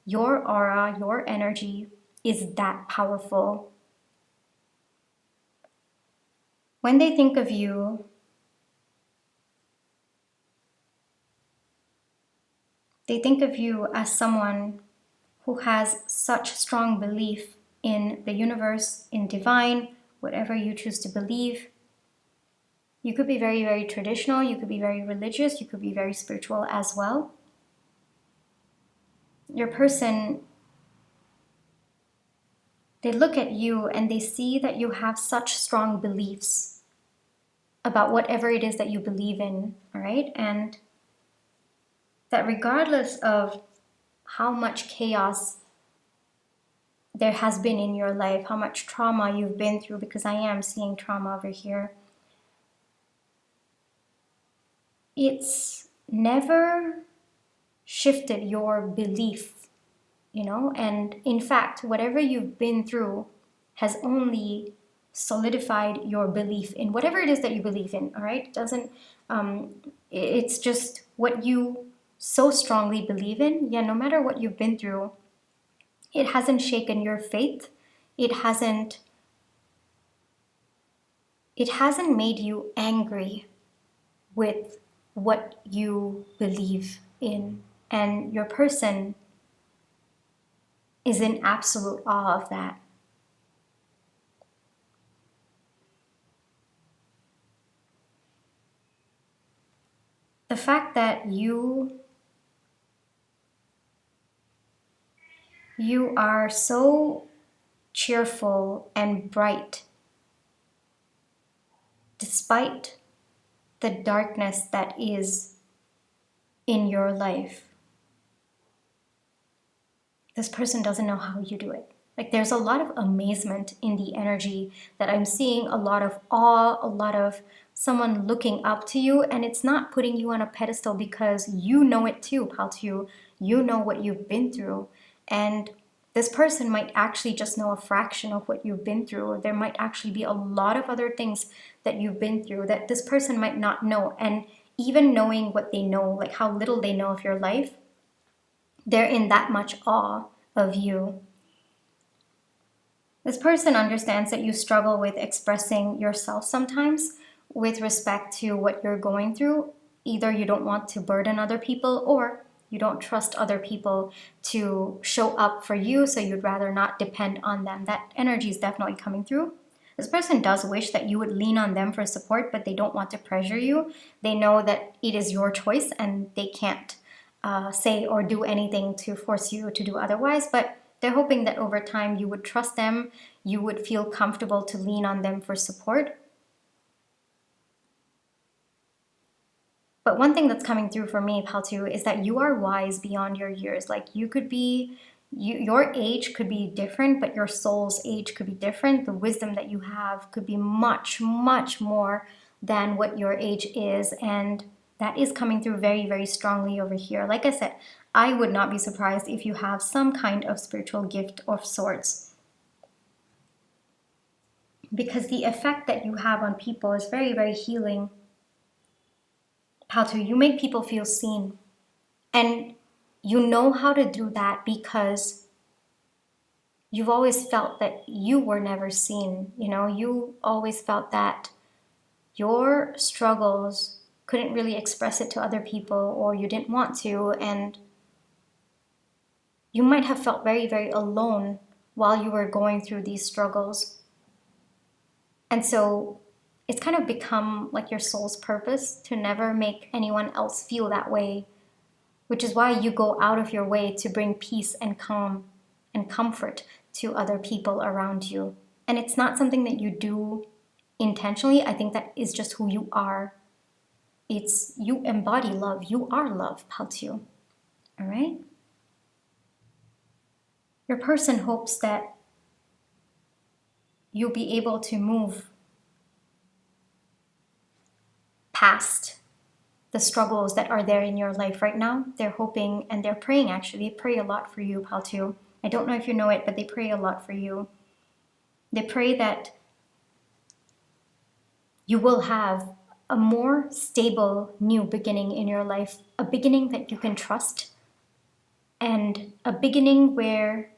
S1: your aura, your energy is that powerful. When they think of you, they think of you as someone who has such strong belief in the universe, in divine, whatever you choose to believe. You could be very, very traditional, you could be very religious, you could be very spiritual as well. Your person, they look at you and they see that you have such strong beliefs about whatever it is that you believe in, all right? And that regardless of how much chaos there has been in your life, how much trauma you've been through, because I am seeing trauma over here, it's never shifted your belief, and in fact, whatever you've been through has only solidified your belief in whatever it is that you believe in, all right? It doesn't, it's just what you so strongly believe in. Yeah, no matter what you've been through, it hasn't shaken your faith. It hasn't made you angry with what you believe in. And your person is in absolute awe of that. The fact that you are so cheerful and bright despite the darkness that is in your life. This person doesn't know how you do it. Like, there's a lot of amazement in the energy that I'm seeing, a lot of awe, a lot of someone looking up to you, and it's not putting you on a pedestal because you know it too, Paltu. You know what you've been through, and this person might actually just know a fraction of what you've been through, or there might actually be a lot of other things that you've been through that this person might not know. And even knowing what they know, like how little they know of your life, they're in that much awe of you. This person understands that you struggle with expressing yourself sometimes with respect to what you're going through. Either you don't want to burden other people, or you don't trust other people to show up for you, so you'd rather not depend on them. That energy is definitely coming through. This person does wish that you would lean on them for support, but they don't want to pressure you. They know that it is your choice and they can't say or do anything to force you to do otherwise, but they're hoping that over time you would trust them, you would feel comfortable to lean on them for support. But one thing that's coming through for me, Paltu, is that you are wise beyond your years. Like, you could be, your age could be different, but your soul's age could be different. The wisdom that you have could be much, much more than what your age is. And that is coming through very, very strongly over here. Like I said, I would not be surprised if you have some kind of spiritual gift of sorts, because the effect that you have on people is very, very healing. Paltu, you make people feel seen. And you know how to do that because you've always felt that you were never seen. You always felt that your struggles couldn't really express it to other people, or you didn't want to, and you might have felt very, very alone while you were going through these struggles. And so it's kind of become like your soul's purpose to never make anyone else feel that way, which is why you go out of your way to bring peace and calm and comfort to other people around you. And it's not something that you do intentionally. I think that is just who you are. It's, you embody love. You are love, Paltu. All right? Your person hopes that you'll be able to move past the struggles that are there in your life right now. They're hoping and they're praying, actually. They pray a lot for you, Paltu. I don't know if you know it, but they pray a lot for you. They pray that you will have a more stable new beginning in your life, a beginning that you can trust, and a beginning where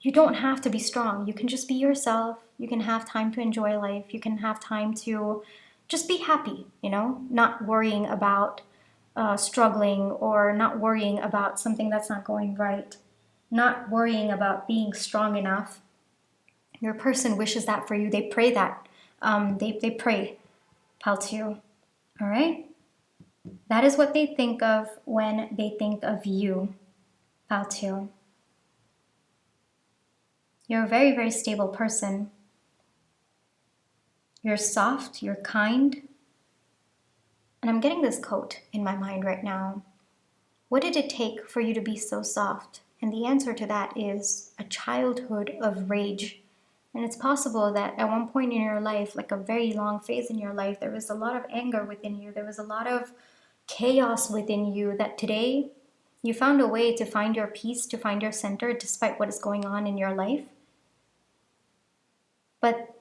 S1: you don't have to be strong. You can just be yourself. You can have time to enjoy life. You can have time to just be happy, not worrying about struggling, or not worrying about something that's not going right, not worrying about being strong enough. Your person wishes that for you. They pray that. They pray, Paltu. All right? That is what they think of when they think of you, Paltu. You're a very, very stable person. You're soft, you're kind. And I'm getting this quote in my mind right now. What did it take for you to be so soft? And the answer to that is a childhood of rage. And it's possible that at one point in your life, like a very long phase in your life, there was a lot of anger within you. There was a lot of chaos within you, that today you found a way to find your peace, to find your center, despite what is going on in your life. But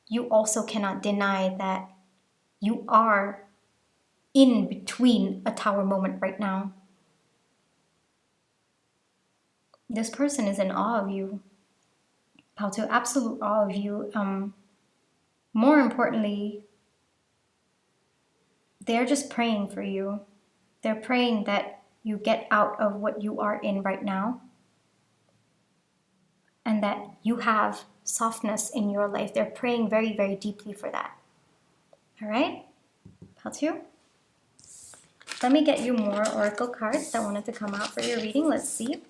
S1: you also cannot deny that you are in between a tower moment right now. This person is in awe of you, Paltu, absolute awe of you. More importantly, they're just praying for you. They're praying that you get out of what you are in right now, and that you have softness in your life. They're praying very, very deeply for that. All right, Paltu? Let me get you more oracle cards that wanted to come out for your reading. Let's see.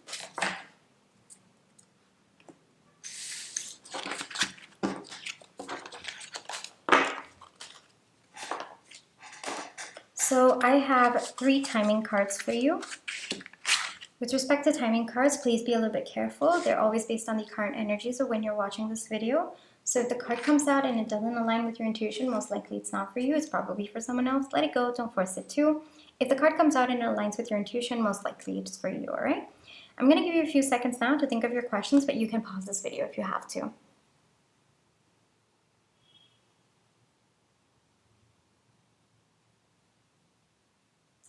S1: So I have 3 timing cards for you. With respect to timing cards, please be a little bit careful. They're always based on the current energies of when you're watching this video. So if the card comes out and it doesn't align with your intuition, most likely it's not for you. It's probably for someone else. Let it go. Don't force it to. If the card comes out and it aligns with your intuition, most likely it's for you, all right? I'm going to give you a few seconds now to think of your questions, but you can pause this video if you have to.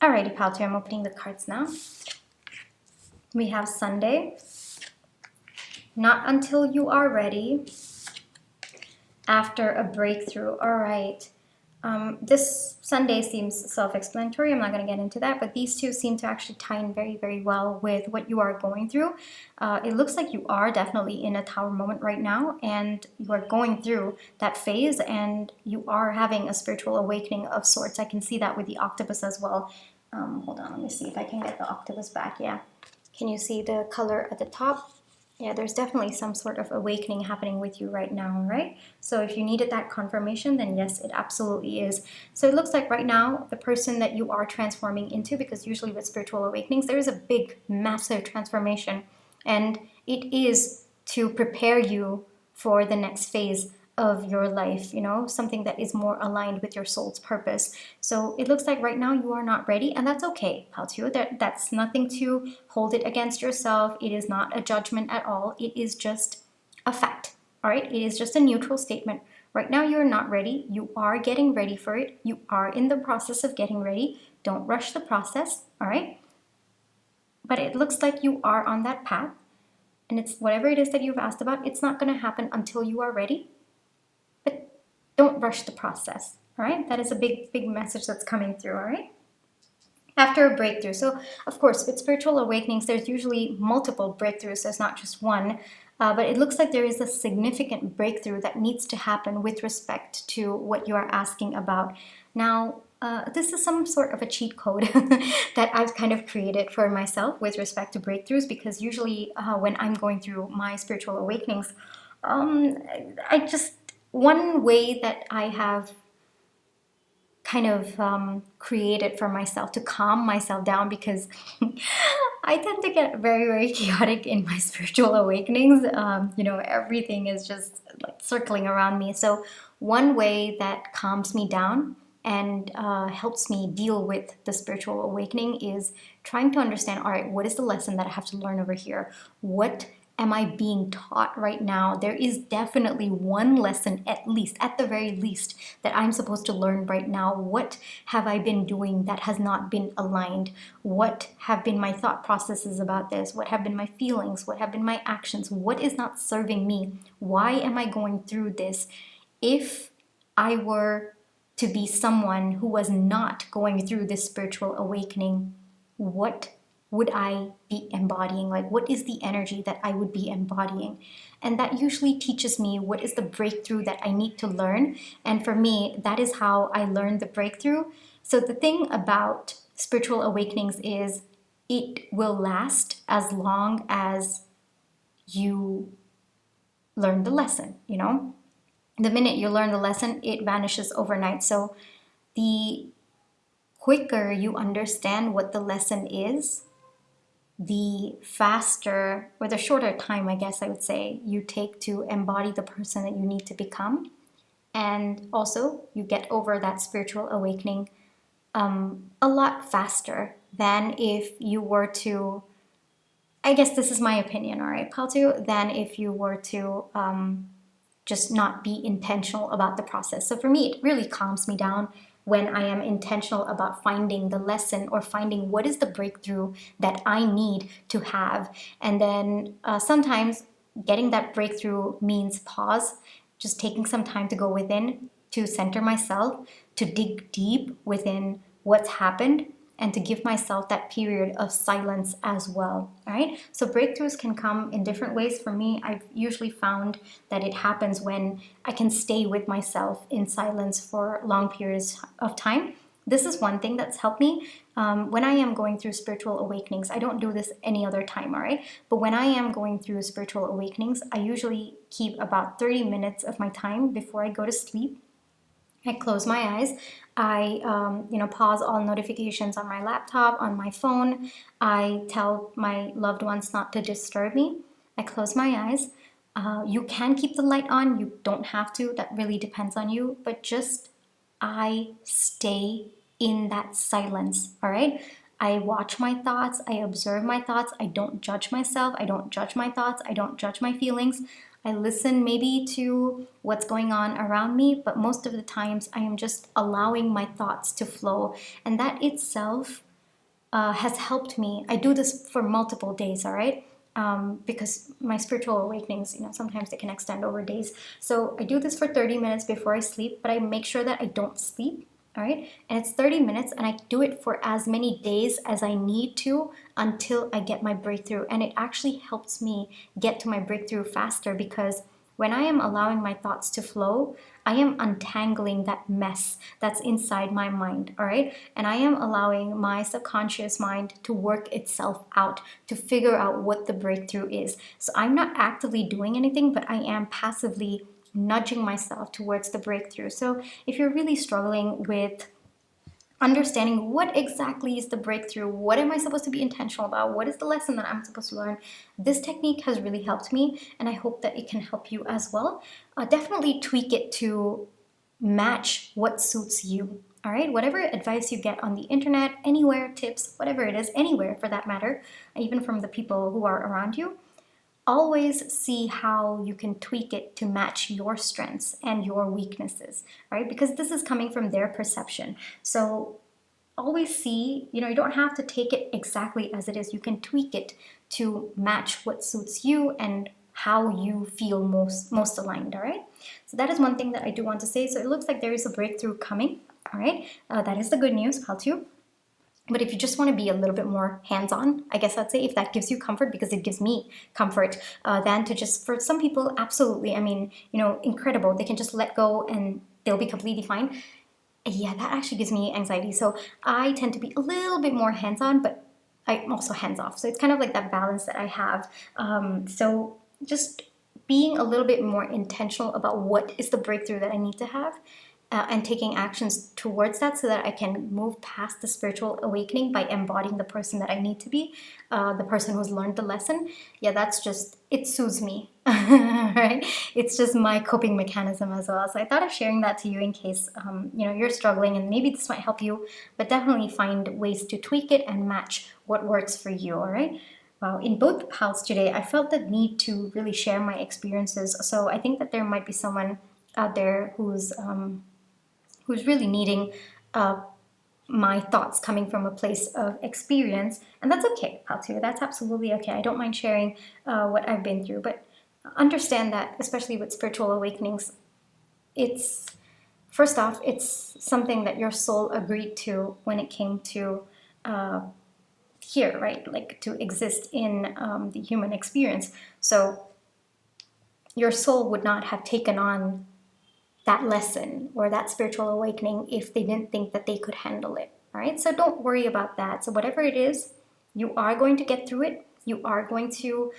S1: Alrighty, Paltu, I'm opening the cards now. We have Sunday. Not until you are ready. After a breakthrough. All right. This Sunday seems self-explanatory. I'm not going to get into that, but these two seem to actually tie in very, very well with what you are going through. It looks like you are definitely in a tower moment right now, and you are going through that phase, and you are having a spiritual awakening of sorts. I can see that with the octopus as well. Hold on, let me see if I can get the octopus back. Yeah. Can you see the color at the top? Yeah, there's definitely some sort of awakening happening with you right now, right? So if you needed that confirmation, then yes, it absolutely is. So it looks like right now, the person that you are transforming into, because usually with spiritual awakenings, there is a big, massive transformation. And it is to prepare you for the next phase of your life, something that is more aligned with your soul's purpose. So it looks like right now you are not ready, and that's okay, Paltu. That's nothing to hold it against yourself. It is not a judgment at all. It is just a fact, all right? It is just a neutral statement. Right now you're not ready. You are getting ready for it. You are in the process of getting ready. Don't rush the process, all right? But it looks like you are on that path, and it's whatever it is that you've asked about, it's not going to happen until you are ready. Don't rush the process, all right? That is a big, big message that's coming through, all right? After a breakthrough. So, of course, with spiritual awakenings, there's usually multiple breakthroughs. There's not just one. But it looks like there is a significant breakthrough that needs to happen with respect to what you are asking about. Now, this is some sort of a cheat code that I've kind of created for myself with respect to breakthroughs, because usually when I'm going through my spiritual awakenings, one way that I have kind of created for myself to calm myself down, because I tend to get very, very chaotic in my spiritual awakenings. Everything is just like circling around me. So one way that calms me down and helps me deal with the spiritual awakening is trying to understand, all right, what is the lesson that I have to learn over here? What am I being taught right now? There is definitely one lesson, at least, at the very least, that I'm supposed to learn right now. What have I been doing that has not been aligned? What have been my thought processes about this? What have been my feelings? What have been my actions? What is not serving me? Why am I going through this? If I were to be someone who was not going through this spiritual awakening, what would I be embodying? Like, what is the energy that I would be embodying? And that usually teaches me what is the breakthrough that I need to learn. And for me, that is how I learned the breakthrough. So the thing about spiritual awakenings is it will last as long as you learn the lesson, you know? The minute you learn the lesson, it vanishes overnight. So the quicker you understand what the lesson is, the faster, or the shorter time, I guess I would say, you take to embody the person that you need to become. And also, you get over that spiritual awakening a lot faster than if you were to, I guess this is my opinion, all right, Paltu, than if you were to just not be intentional about the process. So for me, it really calms me down when I am intentional about finding the lesson or finding what is the breakthrough that I need to have. And then sometimes getting that breakthrough means pause, just taking some time to go within, to center myself, to dig deep within what's happened, and to give myself that period of silence as well. All right. So breakthroughs can come in different ways. For me, I've usually found that it happens when I can stay with myself in silence for long periods of time. This is one thing that's helped me. When I am going through spiritual awakenings, I don't do this any other time, all right? But when I am going through spiritual awakenings, I usually keep about 30 minutes of my time before I go to sleep. I close my eyes. I, pause all notifications on my laptop, on my phone. I tell my loved ones not to disturb me. I close my eyes. You can keep the light on. You don't have to. That really depends on you. But just I stay in that silence. All right. I watch my thoughts. I observe my thoughts. I don't judge myself. I don't judge my thoughts. I don't judge my feelings. I listen maybe to what's going on around me, but most of the times I am just allowing my thoughts to flow. And that itself has helped me. I do this for multiple days, all right? Because my spiritual awakenings, sometimes they can extend over days. So I do this for 30 minutes before I sleep, but I make sure that I don't sleep. All right, and it's 30 minutes, and I do it for as many days as I need to until I get my breakthrough. And it actually helps me get to my breakthrough faster, because when I am allowing my thoughts to flow, I am untangling that mess that's inside my mind, all right? And I am allowing my subconscious mind to work itself out, to figure out what the breakthrough is. So I'm not actively doing anything, but I am passively nudging myself towards the breakthrough. So if you're really struggling with understanding what exactly is the breakthrough, what am I supposed to be intentional about, what is the lesson that I'm supposed to learn, this technique has really helped me, and I hope that it can help you as well. Definitely tweak it to match what suits you. All right, whatever advice you get on the internet, anywhere, tips, whatever it is, anywhere for that matter, even from the people who are around you, always see how you can tweak it to match your strengths and your weaknesses, right? Because this is coming from their perception. So always see, you don't have to take it exactly as it is. You can tweak it to match what suits you and how you feel most aligned, all right? So that is one thing that I do want to say. So it looks like there is a breakthrough coming, all right? That is the good news, Paltu. But if you just want to be a little bit more hands-on, I guess I'd say, if that gives you comfort, because it gives me comfort, than to just, for some people, absolutely, I mean, incredible. They can just let go and they'll be completely fine. Yeah, that actually gives me anxiety. So I tend to be a little bit more hands-on, but I'm also hands-off. So it's kind of like that balance that I have. So just being a little bit more intentional about what is the breakthrough that I need to have, and taking actions towards that, so that I can move past the spiritual awakening by embodying the person that I need to be, the person who's learned the lesson. Yeah, that's just, it soothes me, right? It's just my coping mechanism as well. So I thought of sharing that to you in case, you're struggling, and maybe this might help you, but definitely find ways to tweak it and match what works for you, all right? Wow, in both piles today, I felt the need to really share my experiences. So I think that there might be someone out there who's really needing uh, my thoughts coming from a place of experience, and that's okay, pile two. That's absolutely okay. I don't mind sharing what I've been through, but understand that, especially with spiritual awakenings, it's first off, it's something that your soul agreed to when it came to uh, here, right? Like to exist in the human experience. So your soul would not have taken on that lesson or that spiritual awakening if they didn't think that they could handle it. All right. So don't worry about that. So whatever it is, you are going to get through it. You are going to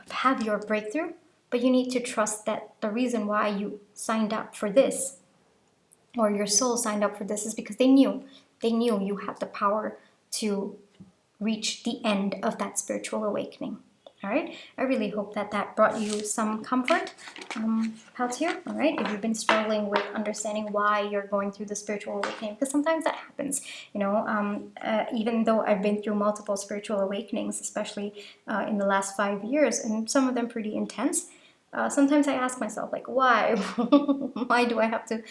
S1: have your breakthrough, but you need to trust that the reason why you signed up for this or your soul signed up for this is because they knew you had the power to reach the end of that spiritual awakening. All right, I really hope that that brought you some comfort out here. All right, if you've been struggling with understanding why you're going through the spiritual awakening, because sometimes that happens, even though I've been through multiple spiritual awakenings, especially in the last 5 years, and some of them pretty intense. Sometimes I ask myself, like, why? Why do I have to?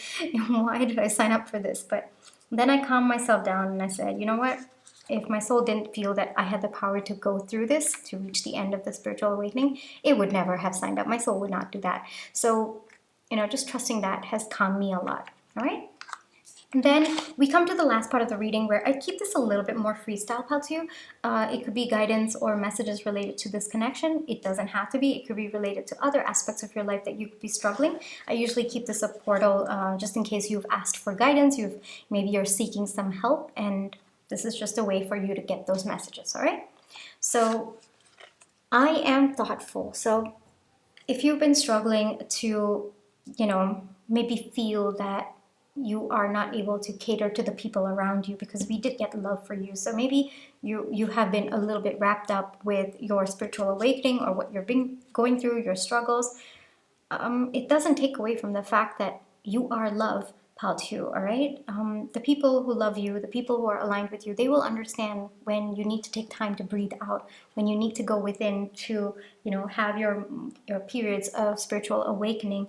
S1: Why did I sign up for this? But then I calmed myself down and I said, you know what? If my soul didn't feel that I had the power to go through this, to reach the end of the spiritual awakening, it would never have signed up. My soul would not do that. So, just trusting that has calmed me a lot. All right? And then we come to the last part of the reading where I keep this a little bit more freestyle, pal too. It could be guidance or messages related to this connection. It doesn't have to be. It could be related to other aspects of your life that you could be struggling. I usually keep this a portal just in case you've asked for guidance. Maybe you're seeking some help, and this is just a way for you to get those messages, all right? So I am thoughtful. So if you've been struggling to, maybe feel that you are not able to cater to the people around you because we did get love for you. So maybe you have been a little bit wrapped up with your spiritual awakening or what you've been going through, your struggles. It doesn't take away from the fact that you are love, pal too, all right? The people who love you, the people who are aligned with you, they will understand when you need to take time to breathe out, when you need to go within to, have your periods of spiritual awakening.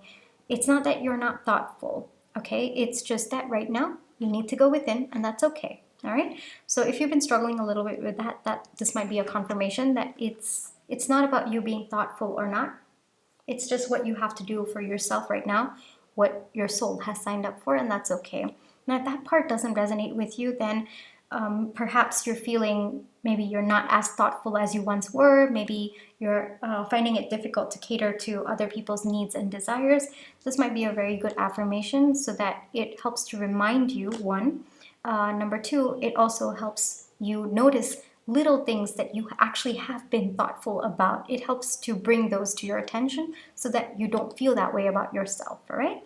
S1: It's not that you're not thoughtful, okay? It's just that right now you need to go within, and that's okay. All right. So if you've been struggling a little bit with that this might be a confirmation that it's not about you being thoughtful or not. It's just what you have to do for yourself right now, what your soul has signed up for, and that's okay. Now, if that part doesn't resonate with you, then perhaps you're feeling maybe you're not as thoughtful as you once were. Maybe you're finding it difficult to cater to other people's needs and desires. This might be a very good affirmation so that it helps to remind you, one. Number two, it also helps you notice little things that you actually have been thoughtful about. It helps to bring those to your attention so that you don't feel that way about yourself, all right?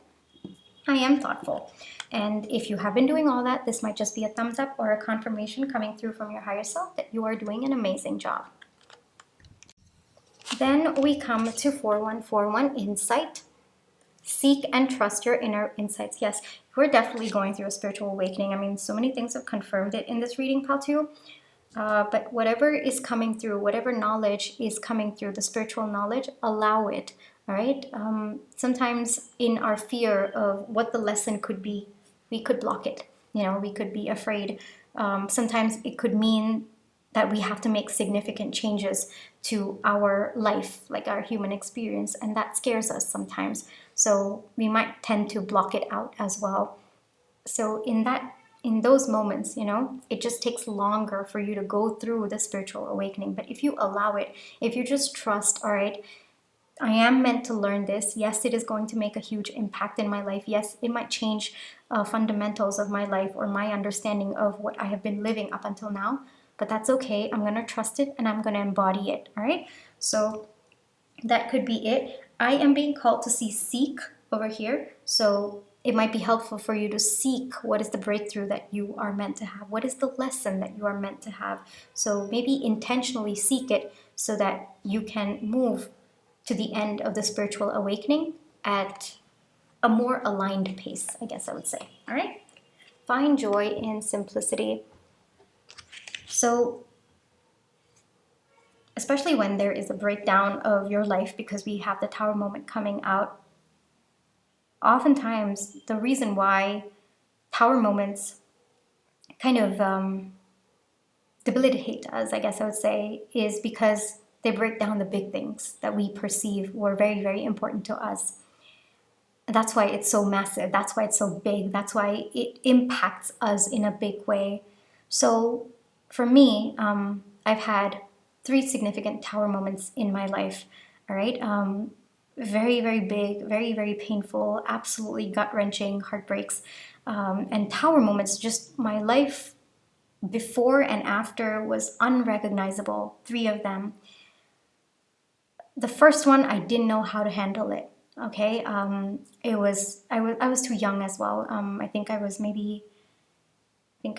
S1: I am thoughtful. And if you have been doing all that, this might just be a thumbs up or a confirmation coming through from your higher self that you are doing an amazing job. Then we come to 4141 Insight. Seek and trust your inner insights. Yes, we're definitely going through a spiritual awakening. I mean, so many things have confirmed it in this reading, pal too. But whatever is coming through, whatever knowledge is coming through, the spiritual knowledge, allow it. All right. Sometimes in our fear of what the lesson could be, we could block it. We could be afraid. Sometimes it could mean that we have to make significant changes to our life, like our human experience, and that scares us sometimes. So we might tend to block it out as well. So in those moments, it just takes longer for you to go through the spiritual awakening. But if you allow it, if you just trust, all right, I am meant to learn this. Yes, it is going to make a huge impact in my life. Yes, it might change fundamentals of my life or my understanding of what I have been living up until now. But that's okay. I'm going to trust it and I'm going to embody it. All right. So that could be it. I am being called to seek over here. So it might be helpful for you to seek what is the breakthrough that you are meant to have. What is the lesson that you are meant to have? So maybe intentionally seek it so that you can move to the end of the spiritual awakening at a more aligned pace, I guess I would say. All right? Find joy in simplicity. So especially when there is a breakdown of your life, because we have the Tower moment coming out, oftentimes the reason why Tower moments kind of debilitate us, I guess I would say, is because they break down the big things that we perceive were very, very important to us. That's why it's so massive. That's why it's so big. That's why it impacts us in a big way. So for me, I've had 3 significant Tower moments in my life. All right. Very, very big, very, very painful, absolutely gut-wrenching heartbreaks. And Tower moments, just my life before and after was unrecognizable. 3 of them. The first one, I didn't know how to handle it. Okay, I was too young as well. I think I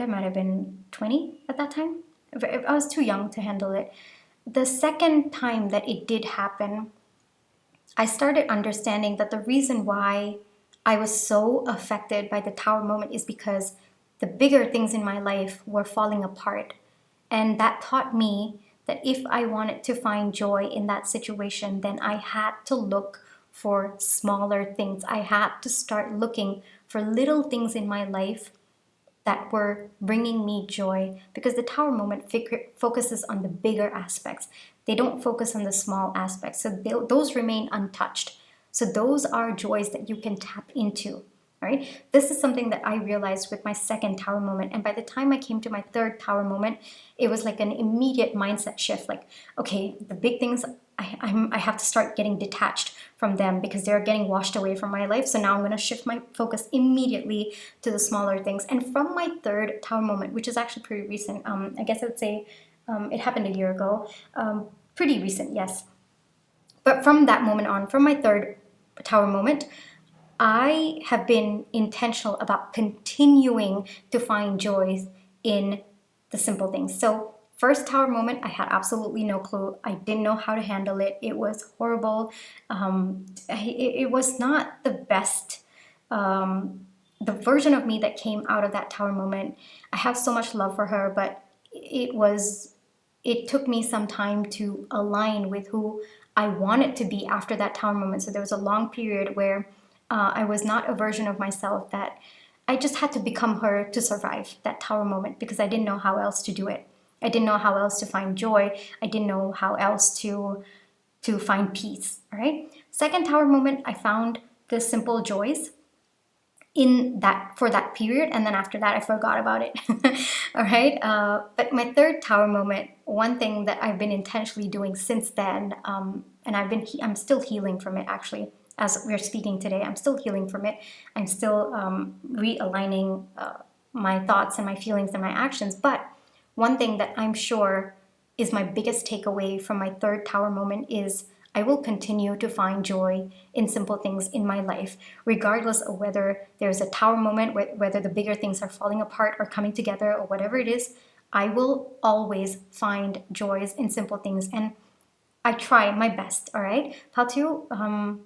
S1: might have been 20 at that time. I was too young to handle it. The second time that it did happen, I started understanding that the reason why I was so affected by the Tower moment is because the bigger things in my life were falling apart. And that taught me that if I wanted to find joy in that situation, then I had to look for smaller things. I had to start looking for little things in my life that were bringing me joy, because the Tower moment focuses on the bigger aspects. They don't focus on the small aspects. So those remain untouched. So those are joys that you can tap into. Right? This is something that I realized with my second Tower moment. And by the time I came to my third Tower moment, it was like an immediate mindset shift. Like, okay, the big things, I have to start getting detached from them because they're getting washed away from my life. So now I'm going to shift my focus immediately to the smaller things. And from my third Tower moment, which is actually pretty recent, I guess I would say it happened a year ago. Pretty recent, yes. But from that moment on, from my third Tower moment, I have been intentional about continuing to find joys in the simple things. So first Tower moment, I had absolutely no clue. I didn't know how to handle it. It was horrible. It was not the best. The version of me that came out of that Tower moment, I have so much love for her, but it took me some time to align with who I wanted to be after that Tower moment. So there was a long period where I was not a version of myself that I just had to become her to survive that Tower moment, because I didn't know how else to do it. I didn't know how else to find joy. I didn't know how else to find peace. All right. Second Tower moment, I found the simple joys for that period, and then after that I forgot about it. All right. But my third Tower moment, one thing that I've been intentionally doing since then, and I'm still healing from it actually. As we're speaking today, I'm still healing from it. I'm still realigning my thoughts and my feelings and my actions. But one thing that I'm sure is my biggest takeaway from my third Tower moment is I will continue to find joy in simple things in my life, regardless of whether there's a Tower moment, whether the bigger things are falling apart or coming together or whatever it is. I will always find joys in simple things, and I try my best. All right, Patu,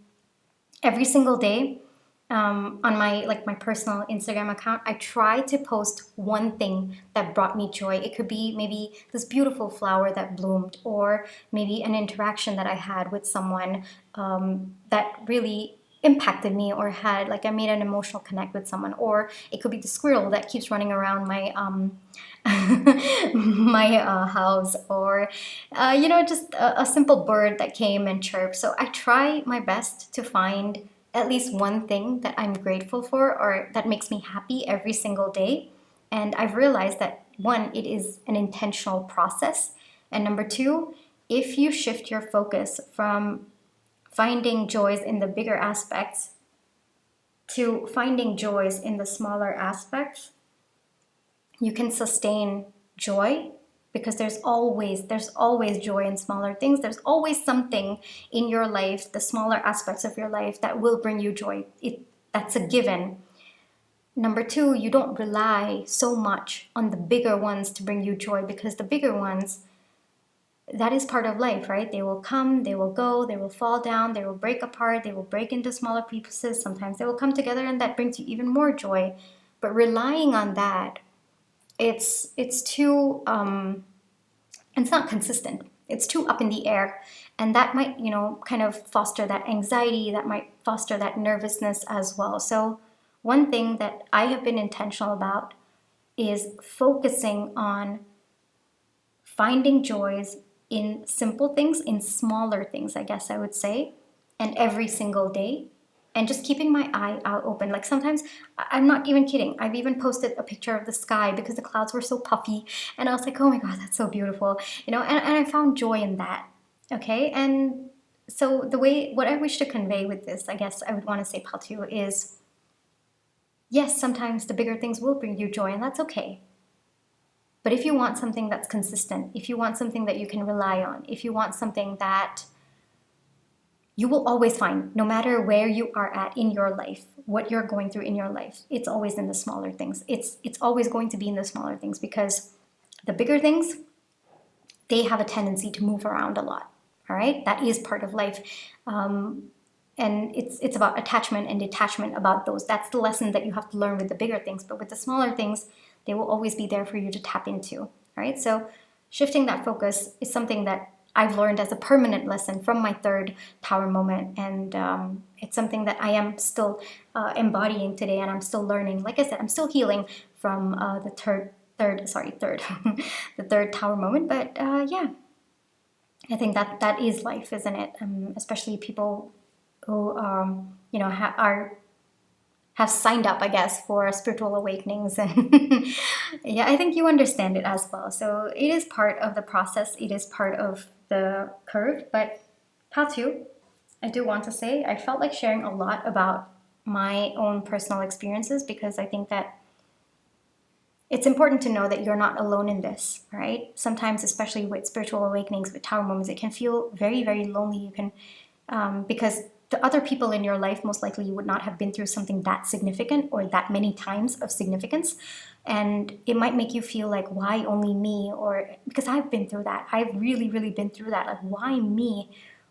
S1: every single day, on my personal Instagram account, I try to post one thing that brought me joy. It could be maybe this beautiful flower that bloomed, or maybe an interaction that I had with someone that really impacted me, or I made an emotional connect with someone. Or it could be the squirrel that keeps running around my house, or just a simple bird that came and chirped. So I try my best to find at least one thing that I'm grateful for or that makes me happy every single day. And I've realized that, one, it is an intentional process, and number two, if you shift your focus from finding joys in the bigger aspects to finding joys in the smaller aspects, you can sustain joy, because there's always joy in smaller things. There's always something in your life, the smaller aspects of your life, that will bring you joy. That's a given. Number two, you don't rely so much on the bigger ones to bring you joy, because the bigger ones, that is part of life, right? They will come, they will go, they will fall down, they will break apart, they will break into smaller pieces. Sometimes they will come together, and that brings you even more joy. But relying on that, it's too it's not consistent. it's too up in the air, and that might, you know, kind of foster that anxiety, that might foster that nervousness as well. So one thing that I have been intentional about is focusing on finding joys in simple things, in smaller things, I guess I would say, and every single day, and just keeping my eye out open. Like sometimes, I'm not even kidding, I've even posted a picture of the sky because the clouds were so puffy, and I was like, oh my god, that's so beautiful, you know, and I found joy in that. Okay, and so what I wish to convey with this, I guess I would want to say, Patu, is yes, sometimes the bigger things will bring you joy, and that's okay. But if you want something that's consistent, if you want something that you can rely on, if you want something that you will always find, no matter where you are at in your life, what you're going through in your life, it's always in the smaller things. It's always going to be in the smaller things, because the bigger things, they have a tendency to move around a lot. All right, that is part of life. And it's about attachment and detachment about those. That's the lesson that you have to learn with the bigger things. But with the smaller things, they will always be there for you to tap into. All right, so shifting that focus is something that I've learned as a permanent lesson from my third tower moment, and it's something that I am still embodying today, and I'm still learning. Like I said, I'm still healing from the third the third tower moment. But yeah, I think that is life, isn't it? Especially people who you know have signed up, I guess, for spiritual awakenings, and yeah, I think you understand it as well. So it is part of the process. It is part of the curve. But Patu, I do want to say I felt like sharing a lot about my own personal experiences, because I think that it's important to know that you're not alone in this, right? Sometimes, especially with spiritual awakenings, with tower moments, it can feel very, very lonely. You can, because the other people in your life most likely would not have been through something that significant or that many times of significance. And it might make you feel like, why only me? Or because I've been through that. I've really, really been through that. Like, why me?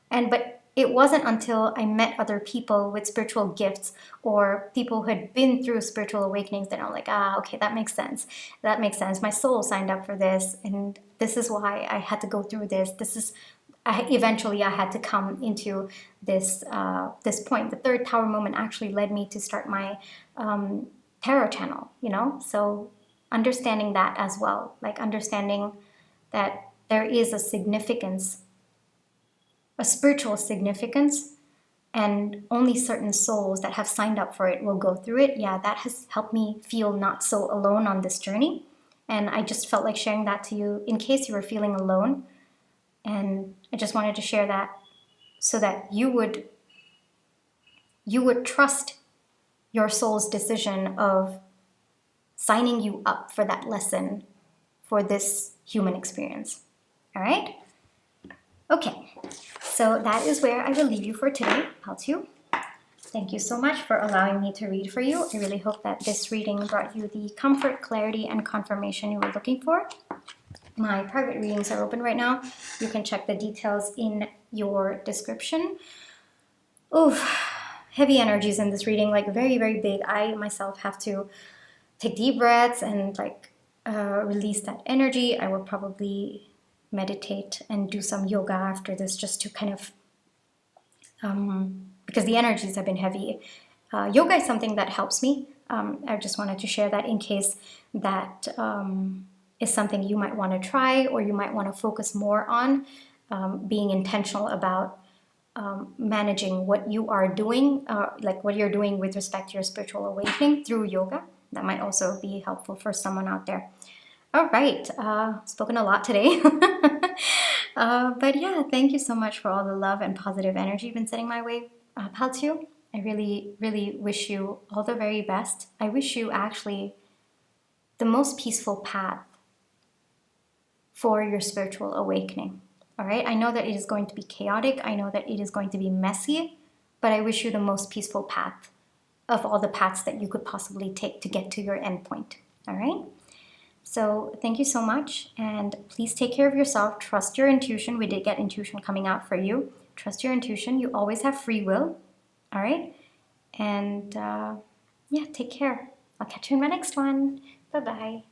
S1: But it wasn't until I met other people with spiritual gifts or people who had been through spiritual awakenings that I'm like, okay, that makes sense. That makes sense. My soul signed up for this, and this is why I had to go through this. Eventually I had to come into this this point. The third tower moment actually led me to start my tarot channel, you know? So understanding that as well, like understanding that there is a significance, a spiritual significance, and only certain souls that have signed up for it will go through it. Yeah, that has helped me feel not so alone on this journey. And I just felt like sharing that to you in case you were feeling alone. And I just wanted to share that so that you would trust your soul's decision of signing you up for that lesson, for this human experience. All right? Okay, so that is where I will leave you for today, Patu. Thank you so much for allowing me to read for you. I really hope that this reading brought you the comfort, clarity, and confirmation you were looking for. My private readings are open right now. You can check the details in your description. Oof, heavy energies in this reading, like very, very big. I myself have to take deep breaths and like release that energy. I will probably meditate and do some yoga after this, just to kind of, because the energies have been heavy. Yoga is something that helps me. I just wanted to share that in case that is something you might want to try, or you might want to focus more on, being intentional about managing what you are doing, like what you're doing with respect to your spiritual awakening through yoga. That might also be helpful for someone out there. All right, spoken a lot today. But yeah, thank you so much for all the love and positive energy you've been sending my way, Paltu. I really, really wish you all the very best. I wish you actually the most peaceful path for your spiritual awakening. All right, I know that it is going to be chaotic. I know that it is going to be messy, but I wish you the most peaceful path of all the paths that you could possibly take to get to your endpoint. All right. So thank you so much, and please take care of yourself. Trust your intuition. We did get intuition coming out for you. Trust your intuition. You always have free will. All right. And yeah, take care. I'll catch you in my next one. Bye-bye.